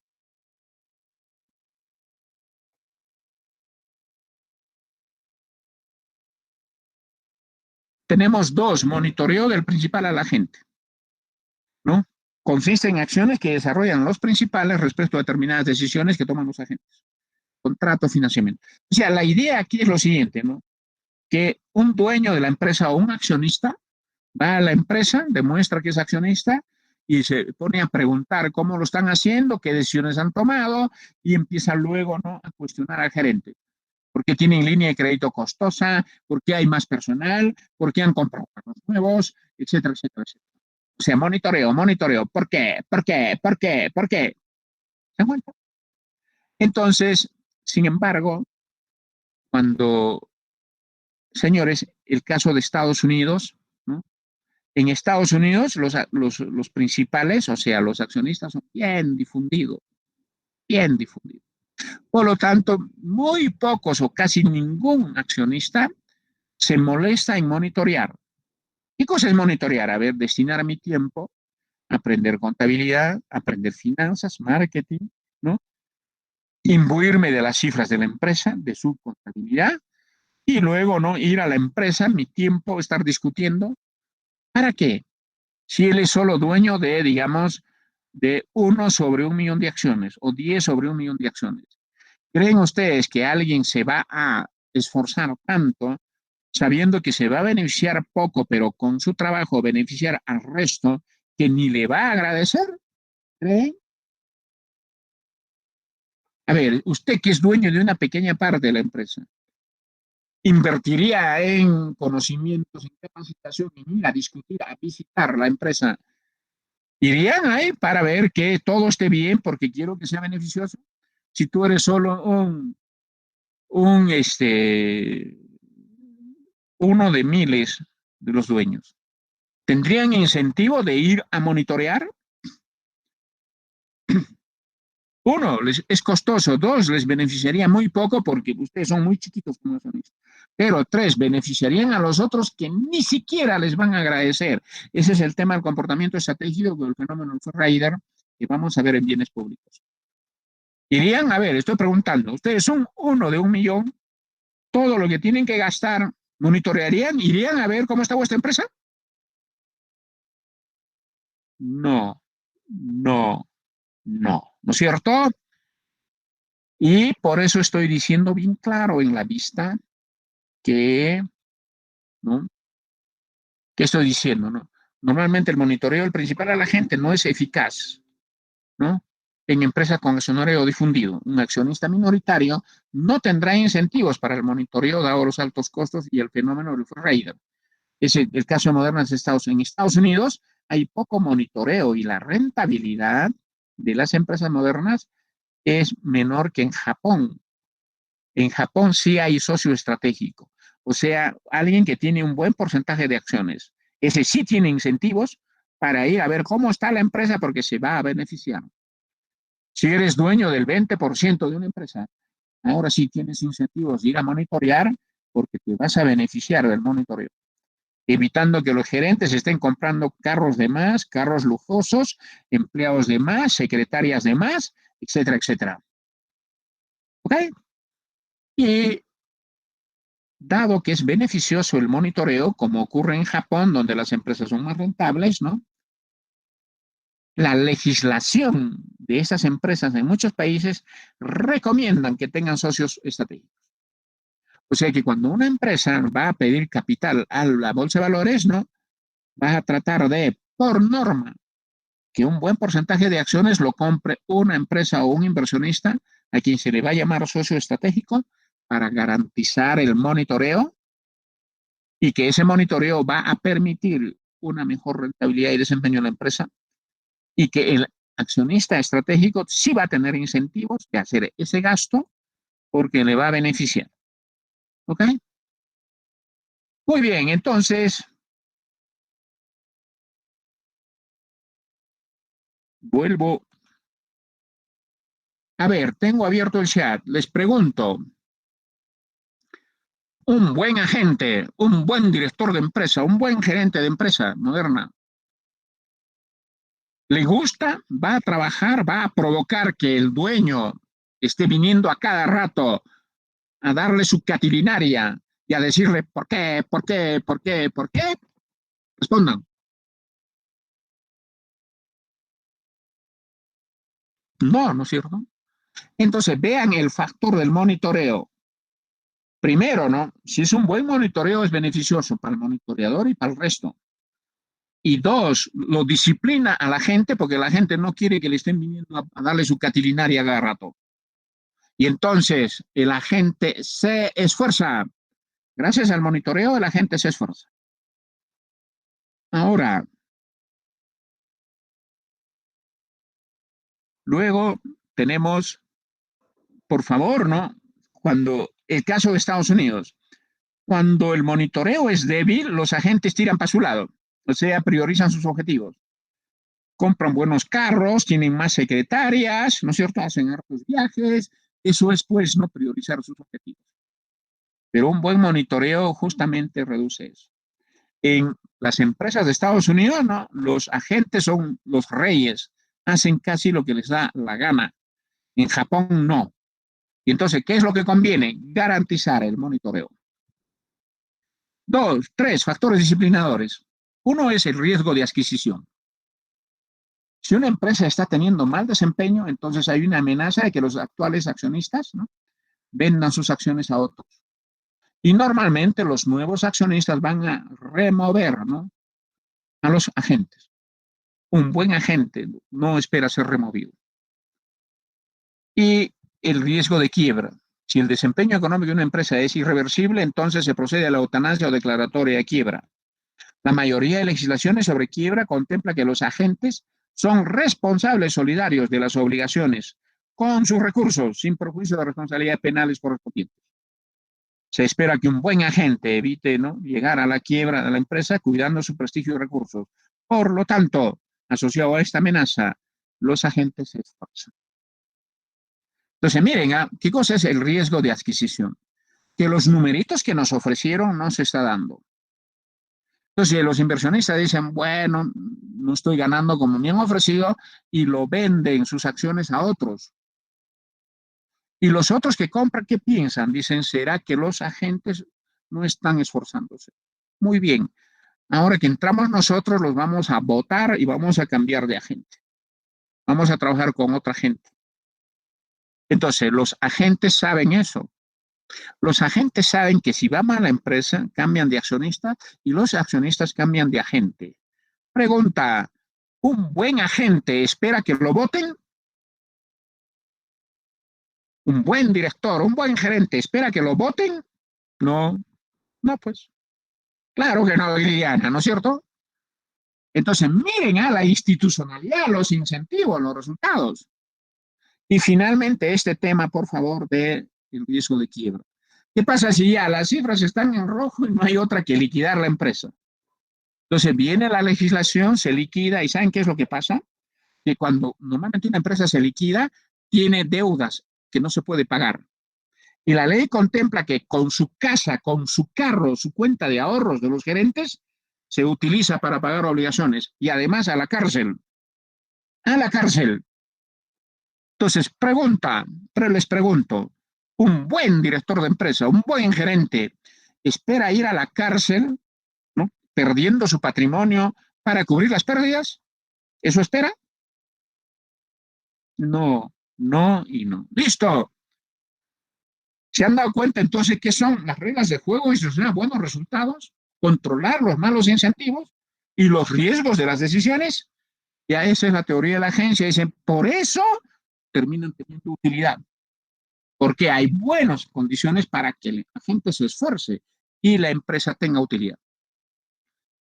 Tenemos dos, monitoreo del principal a la gente, ¿no? Consiste en acciones que desarrollan los principales respecto a determinadas decisiones que toman los agentes. Contrato, financiamiento. O sea, la idea aquí es lo siguiente, ¿no? Que un dueño de la empresa o un accionista va a la empresa, demuestra que es accionista y se pone a preguntar cómo lo están haciendo, qué decisiones han tomado y empieza luego, ¿no?, a cuestionar al gerente. ¿Por qué tienen línea de crédito costosa? ¿Por qué hay más personal? ¿Por qué han comprado carros nuevos? Etcétera, etcétera, etcétera. O sea, monitoreo, monitoreo. ¿Por qué? ¿Por qué? ¿Por qué? ¿Por qué? ¿Se dan cuenta? Entonces, sin embargo, cuando, señores, el caso de Estados Unidos, ¿no? En Estados Unidos los principales, o sea, los accionistas son bien difundidos, bien difundidos. Por lo tanto, muy pocos o casi ningún accionista se molesta en monitorear. ¿Qué cosa es monitorear? A ver, destinar mi tiempo a aprender contabilidad, aprender finanzas, marketing, ¿no? Imbuirme de las cifras de la empresa, de su contabilidad, y luego, ¿no?, ir a la empresa, mi tiempo, estar discutiendo. ¿Para qué? Si él es solo dueño de, digamos, de 1 sobre 1 millón de acciones o 10 sobre 1 millón de acciones. ¿Creen ustedes que alguien se va a esforzar tanto sabiendo que se va a beneficiar poco, pero con su trabajo beneficiar al resto que ni le va a agradecer? ¿Creen? A ver, usted que es dueño de una pequeña parte de la empresa, invertiría en conocimientos, en capacitación, en ir a discutir, a visitar la empresa. ¿Irían ahí para ver que todo esté bien porque quiero que sea beneficioso? Si tú eres solo un uno de miles de los dueños, ¿tendrían incentivo de ir a monitorear? Uno, es costoso. Dos, les beneficiaría muy poco porque ustedes son muy chiquitos como accionistas. Pero tres, beneficiarían a los otros que ni siquiera les van a agradecer. Ese es el tema del comportamiento estratégico del fenómeno Rider que vamos a ver en bienes públicos. Irían a ver, estoy preguntando, ustedes son 1 de 1 millón, todo lo que tienen que gastar, monitorearían, irían a ver cómo está vuestra empresa. No, no, no, ¿no es cierto? Y por eso estoy diciendo bien claro en la vista que, ¿no? ¿Qué estoy diciendo, no? Normalmente el monitoreo del principal a la gente no es eficaz, ¿no? En empresas con accionario difundido, un accionista minoritario no tendrá incentivos para el monitoreo dado los altos costos y el fenómeno del free. Es el caso de Modernas Estados. En Estados Unidos hay poco monitoreo y la rentabilidad de las empresas modernas es menor que en Japón. En Japón sí hay socio estratégico, o sea, alguien que tiene un buen porcentaje de acciones. Ese sí tiene incentivos para ir a ver cómo está la empresa porque se va a beneficiar. Si eres dueño del 20% de una empresa, ahora sí tienes incentivos de ir a monitorear porque te vas a beneficiar del monitoreo, evitando que los gerentes estén comprando carros de más, carros lujosos, empleados de más, secretarias de más, etcétera, etcétera. ¿Ok? Y dado que es beneficioso el monitoreo, como ocurre en Japón, donde las empresas son más rentables, ¿no? La legislación de esas empresas en muchos países recomiendan que tengan socios estratégicos. O sea que cuando una empresa va a pedir capital a la bolsa de valores, ¿no? Va a tratar de, por norma, que un buen porcentaje de acciones lo compre una empresa o un inversionista a quien se le va a llamar socio estratégico para garantizar el monitoreo y que ese monitoreo va a permitir una mejor rentabilidad y desempeño de la empresa y que el accionista estratégico sí va a tener incentivos de hacer ese gasto porque le va a beneficiar. ¿Ok? Muy bien, entonces vuelvo. A ver, tengo abierto el chat. Les pregunto, un buen agente, un buen director de empresa, un buen gerente de empresa moderna, ¿le gusta? ¿Va a trabajar? ¿Va a provocar que el dueño esté viniendo a cada rato a darle su catilinaria y a decirle por qué, por qué, por qué, por qué? Respondan. No, ¿no es cierto? Entonces, vean el factor del monitoreo. Primero, ¿no? Si es un buen monitoreo, es beneficioso para el monitoreador y para el resto. Y dos, lo disciplina a la gente porque la gente no quiere que le estén viniendo a darle su catilinaria cada rato. Y entonces el agente se esfuerza. Gracias al monitoreo, la gente se esfuerza. Ahora, luego tenemos, por favor, ¿no? Cuando el caso de Estados Unidos, cuando el monitoreo es débil, los agentes tiran para su lado, o sea, priorizan sus objetivos. Compran buenos carros, tienen más secretarias, ¿no es cierto? Hacen hartos viajes. Eso es, pues, no priorizar sus objetivos. Pero un buen monitoreo justamente reduce eso. En las empresas de Estados Unidos, ¿no? Los agentes son los reyes, hacen casi lo que les da la gana. En Japón, no. Y entonces, ¿qué es lo que conviene? Garantizar el monitoreo. Dos, tres factores disciplinadores. Uno es el riesgo de adquisición. Si una empresa está teniendo mal desempeño, entonces hay una amenaza de que los actuales accionistas, ¿no? Vendan sus acciones a otros. Y normalmente los nuevos accionistas van a remover, ¿no? A los agentes. Un buen agente no espera ser removido. Y el riesgo de quiebra. Si el desempeño económico de una empresa es irreversible, entonces se procede a la eutanasia o declaratoria de quiebra. La mayoría de legislaciones sobre quiebra contempla que los agentes son responsables solidarios de las obligaciones con sus recursos, sin perjuicio de responsabilidades penales correspondientes. Se espera que un buen agente evite, ¿no?, llegar a la quiebra de la empresa cuidando su prestigio y recursos. Por lo tanto, asociado a esta amenaza, los agentes se esfuerzan. Entonces, miren, ¿qué cosa es el riesgo de adquisición? Que los numeritos que nos ofrecieron no se está dando. Entonces, los inversionistas dicen, bueno, no estoy ganando como me han ofrecido y lo venden sus acciones a otros. Y los otros que compran, ¿qué piensan? Dicen, ¿será que los agentes no están esforzándose? Muy bien. Ahora que entramos nosotros, los vamos a votar y vamos a cambiar de agente. Vamos a trabajar con otra gente. Entonces, los agentes saben eso. Los agentes saben que si va mal la empresa, cambian de accionista y los accionistas cambian de agente. Pregunta, ¿un buen agente espera que lo voten? ¿Un buen director, un buen gerente espera que lo voten? No, no, pues. Claro que no, Liliana, ¿no es cierto? Entonces, miren a la institucionalidad, los incentivos, los resultados. Y finalmente, este tema, por favor, del riesgo de quiebra. ¿Qué pasa si ya las cifras están en rojo y no hay otra que liquidar la empresa? Entonces viene la legislación, se liquida y ¿saben qué es lo que pasa? Que cuando normalmente una empresa se liquida, tiene deudas que no se puede pagar. Y la ley contempla que con su casa, con su carro, su cuenta de ahorros de los gerentes, se utiliza para pagar obligaciones y además a la cárcel. A la cárcel. Entonces, les pregunto, un buen director de empresa, un buen gerente, espera ir a la cárcel, ¿no? Perdiendo su patrimonio para cubrir las pérdidas. ¿Eso espera? No, no y no. Listo. ¿Se han dado cuenta entonces qué son las reglas de juego y si son buenos resultados? Controlar los malos incentivos y los riesgos de las decisiones. Ya esa es la teoría de la agencia. Dicen, por eso terminan teniendo utilidad. Porque hay buenas condiciones para que la gente se esfuerce y la empresa tenga utilidad.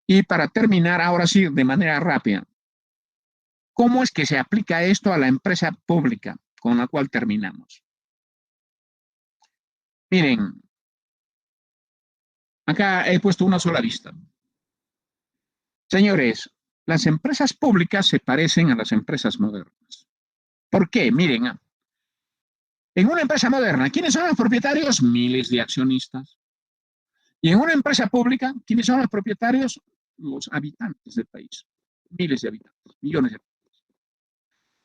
Y para terminar, ahora sí, de manera rápida, ¿cómo es que se aplica esto a la empresa pública con la cual terminamos? Miren, acá he puesto una sola vista. Señores, las empresas públicas se parecen a las empresas modernas. ¿Por qué? Miren, en una empresa moderna, ¿quiénes son los propietarios? Miles de accionistas. Y en una empresa pública, ¿quiénes son los propietarios? Los habitantes del país. Miles de habitantes, millones de habitantes.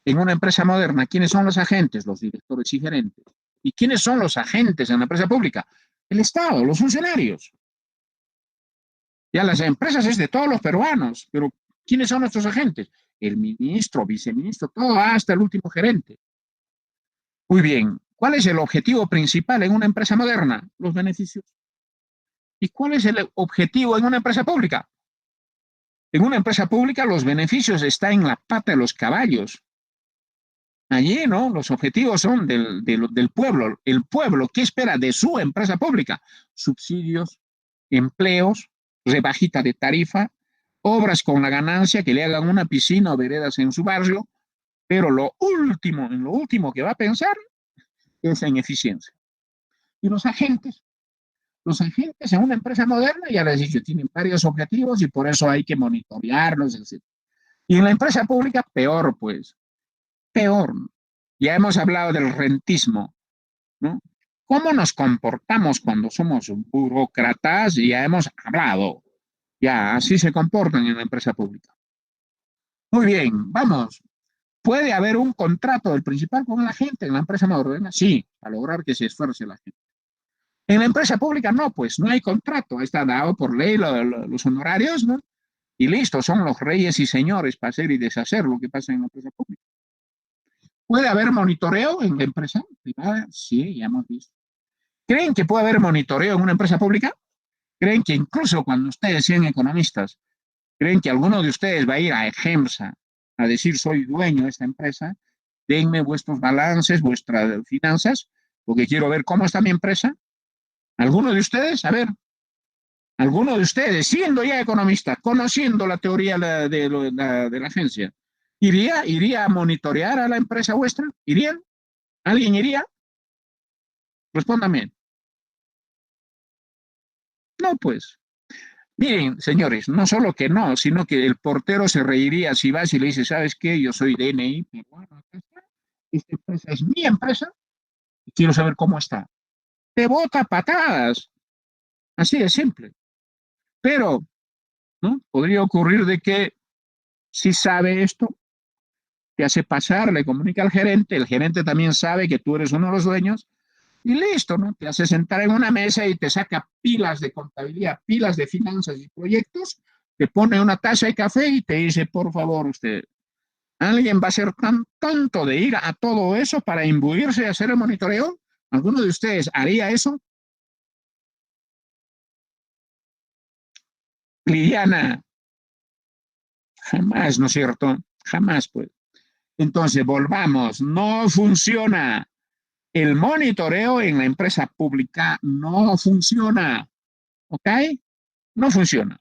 En una empresa moderna, ¿quiénes son los agentes? Los directores y gerentes. ¿Y quiénes son los agentes en la empresa pública? El Estado, los funcionarios. Ya las empresas es de todos los peruanos, pero ¿quiénes son nuestros agentes? El ministro, viceministro, todo hasta el último gerente. Muy bien, ¿cuál es el objetivo principal en una empresa moderna? Los beneficios. ¿Y cuál es el objetivo en una empresa pública? En una empresa pública los beneficios están en la pata de los caballos. Allí, ¿no? Los objetivos son del pueblo. El pueblo, ¿qué espera de su empresa pública? Subsidios, empleos, rebajita de tarifa, obras con la ganancia, que le hagan una piscina o veredas en su barrio, pero en lo último que va a pensar es en eficiencia. Y los agentes en una empresa moderna, ya les he dicho, tienen varios objetivos y por eso hay que monitorearlos, etc. Y en la empresa pública, peor, pues, peor. Ya hemos hablado del rentismo, ¿no? ¿Cómo nos comportamos cuando somos burócratas? Ya hemos hablado. Ya, así se comportan en la empresa pública. Muy bien, vamos. ¿Puede haber un contrato del principal con la gente en la empresa moderna? Sí, a lograr que se esfuerce la gente. En la empresa pública no, pues no hay contrato. Está dado por ley los honorarios, ¿no? Y listo, son los reyes y señores para hacer y deshacer lo que pasa en la empresa pública. ¿Puede haber monitoreo en la empresa privada? Sí, ya hemos visto. ¿Creen que puede haber monitoreo en una empresa pública? ¿Creen que incluso cuando ustedes sean economistas, creen que alguno de ustedes va a ir a EGEMSA a decir soy dueño de esta empresa, denme vuestros balances, vuestras finanzas, porque quiero ver cómo está mi empresa? ¿Alguno de ustedes? A ver, alguno de ustedes, siendo ya economista, conociendo la teoría de la agencia, ¿iría a monitorear a la empresa vuestra? ¿Irían? ¿Alguien iría? Respóndame. No, pues. Miren, señores, no solo que no, sino que el portero se reiría si vas y le dices, ¿sabes qué? Yo soy DNI peruano, acá está. Esta empresa es mi empresa y quiero saber cómo está. Te bota patadas, así de simple. Pero, ¿no? Podría ocurrir de que si sabe esto, te hace pasar, le comunica al gerente, el gerente también sabe que tú eres uno de los dueños y listo, ¿no? Te hace sentar en una mesa y te saca pilas de contabilidad, pilas de finanzas y proyectos, te pone una taza de café y te dice, por favor, usted, ¿alguien va a ser tan tonto de ir a todo eso para imbuirse y hacer el monitoreo? ¿Alguno de ustedes haría eso? Liliana, jamás, ¿no es cierto? Jamás, pues. Entonces, volvamos, no funciona. El monitoreo en la empresa pública no funciona, ¿ok? No funciona,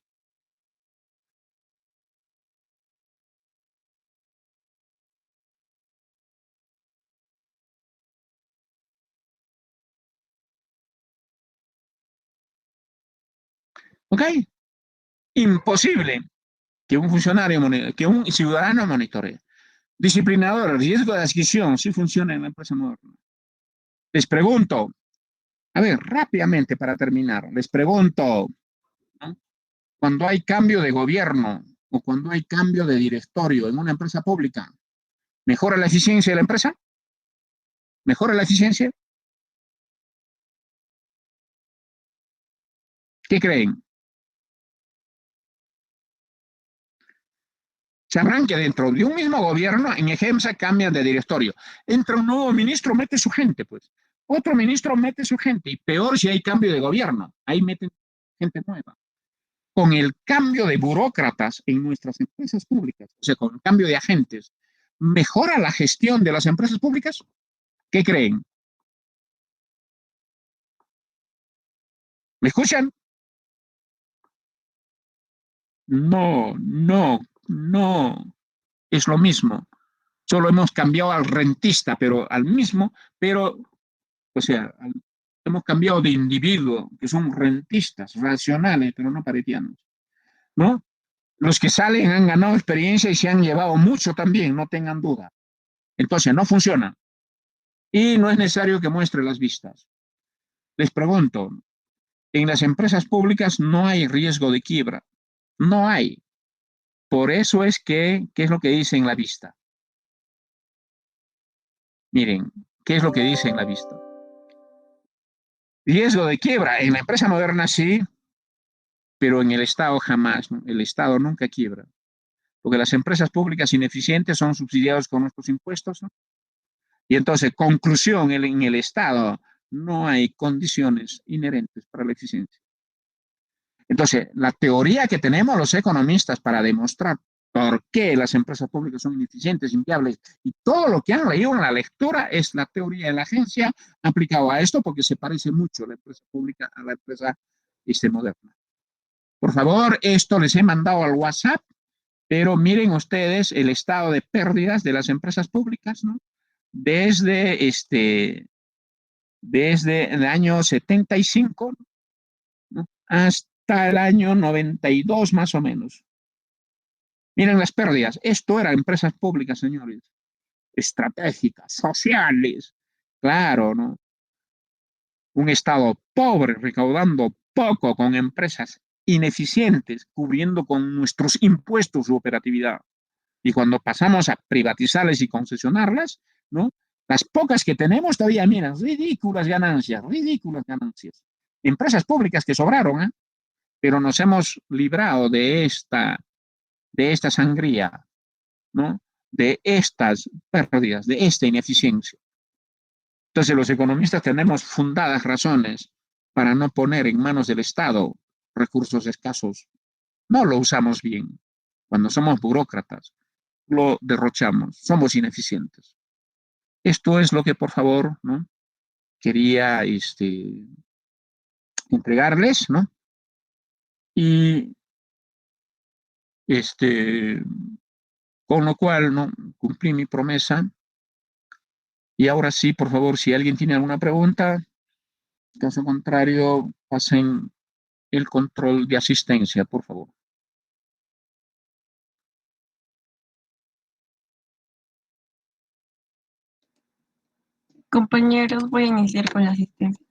¿ok? Imposible que un funcionario, que un ciudadano monitoree. Disciplinador, riesgo de adquisición, sí funciona en la empresa moderna. Les pregunto, a ver, rápidamente para terminar, les pregunto, ¿no? Cuando hay cambio de gobierno o cuando hay cambio de directorio en una empresa pública, ¿mejora la eficiencia de la empresa? ¿Mejora la eficiencia? ¿Qué creen? Sabrán que dentro de un mismo gobierno, en EGEMSA cambian de directorio. Entra un nuevo ministro, mete su gente, pues. Otro ministro mete su gente. Y peor si hay cambio de gobierno. Ahí meten gente nueva. Con el cambio de burócratas en nuestras empresas públicas, o sea, con el cambio de agentes, ¿mejora la gestión de las empresas públicas? ¿Qué creen? ¿Me escuchan? No, no, no. Es lo mismo. Solo hemos cambiado al rentista, pero al mismo, pero, o sea, hemos cambiado de individuo, que son rentistas, racionales, pero no paretianos, ¿no? Los que salen han ganado experiencia y se han llevado mucho también, no tengan duda. Entonces, no funciona. Y no es necesario que muestre las vistas. Les pregunto, en las empresas públicas no hay riesgo de quiebra. No hay. Por eso es que, ¿qué es lo que dice en la vista? Miren, ¿qué es lo que dice en la vista? Riesgo de quiebra. En la empresa moderna sí, pero en el Estado jamás, ¿no? El Estado nunca quiebra, porque las empresas públicas ineficientes son subsidiadas con nuestros impuestos, ¿no? Y entonces, conclusión, en el Estado no hay condiciones inherentes para la eficiencia. Entonces, la teoría que tenemos los economistas para demostrar por qué las empresas públicas son ineficientes, inviables, y todo lo que han leído en la lectura es la teoría de la agencia aplicado a esto, porque se parece mucho la empresa pública a la empresa moderna. Por favor, esto les he mandado al WhatsApp, pero miren ustedes el estado de pérdidas de las empresas públicas, ¿no? Desde, desde el año 75, ¿no? Hasta el año 92 más o menos. Miren las pérdidas. Esto eran empresas públicas, señores. Estratégicas, sociales. Claro, ¿no? Un Estado pobre, recaudando poco con empresas ineficientes, cubriendo con nuestros impuestos su operatividad. Y cuando pasamos a privatizarlas y concesionarlas, ¿no? Las pocas que tenemos todavía, miran, ridículas ganancias, ridículas ganancias. Empresas públicas que sobraron, ¿eh? Pero nos hemos librado de esta sangría, ¿no? De estas pérdidas, de esta ineficiencia. Entonces, los economistas tenemos fundadas razones para no poner en manos del Estado recursos escasos. No lo usamos bien. Cuando somos burócratas, lo derrochamos, somos ineficientes. Esto es lo que, por favor, ¿no? Quería entregarles, ¿no? Y este, con lo cual, ¿no? Cumplí mi promesa. Y ahora sí, por favor, si alguien tiene alguna pregunta, caso contrario, pasen el control de asistencia, por favor. Compañeros, voy a iniciar con la asistencia.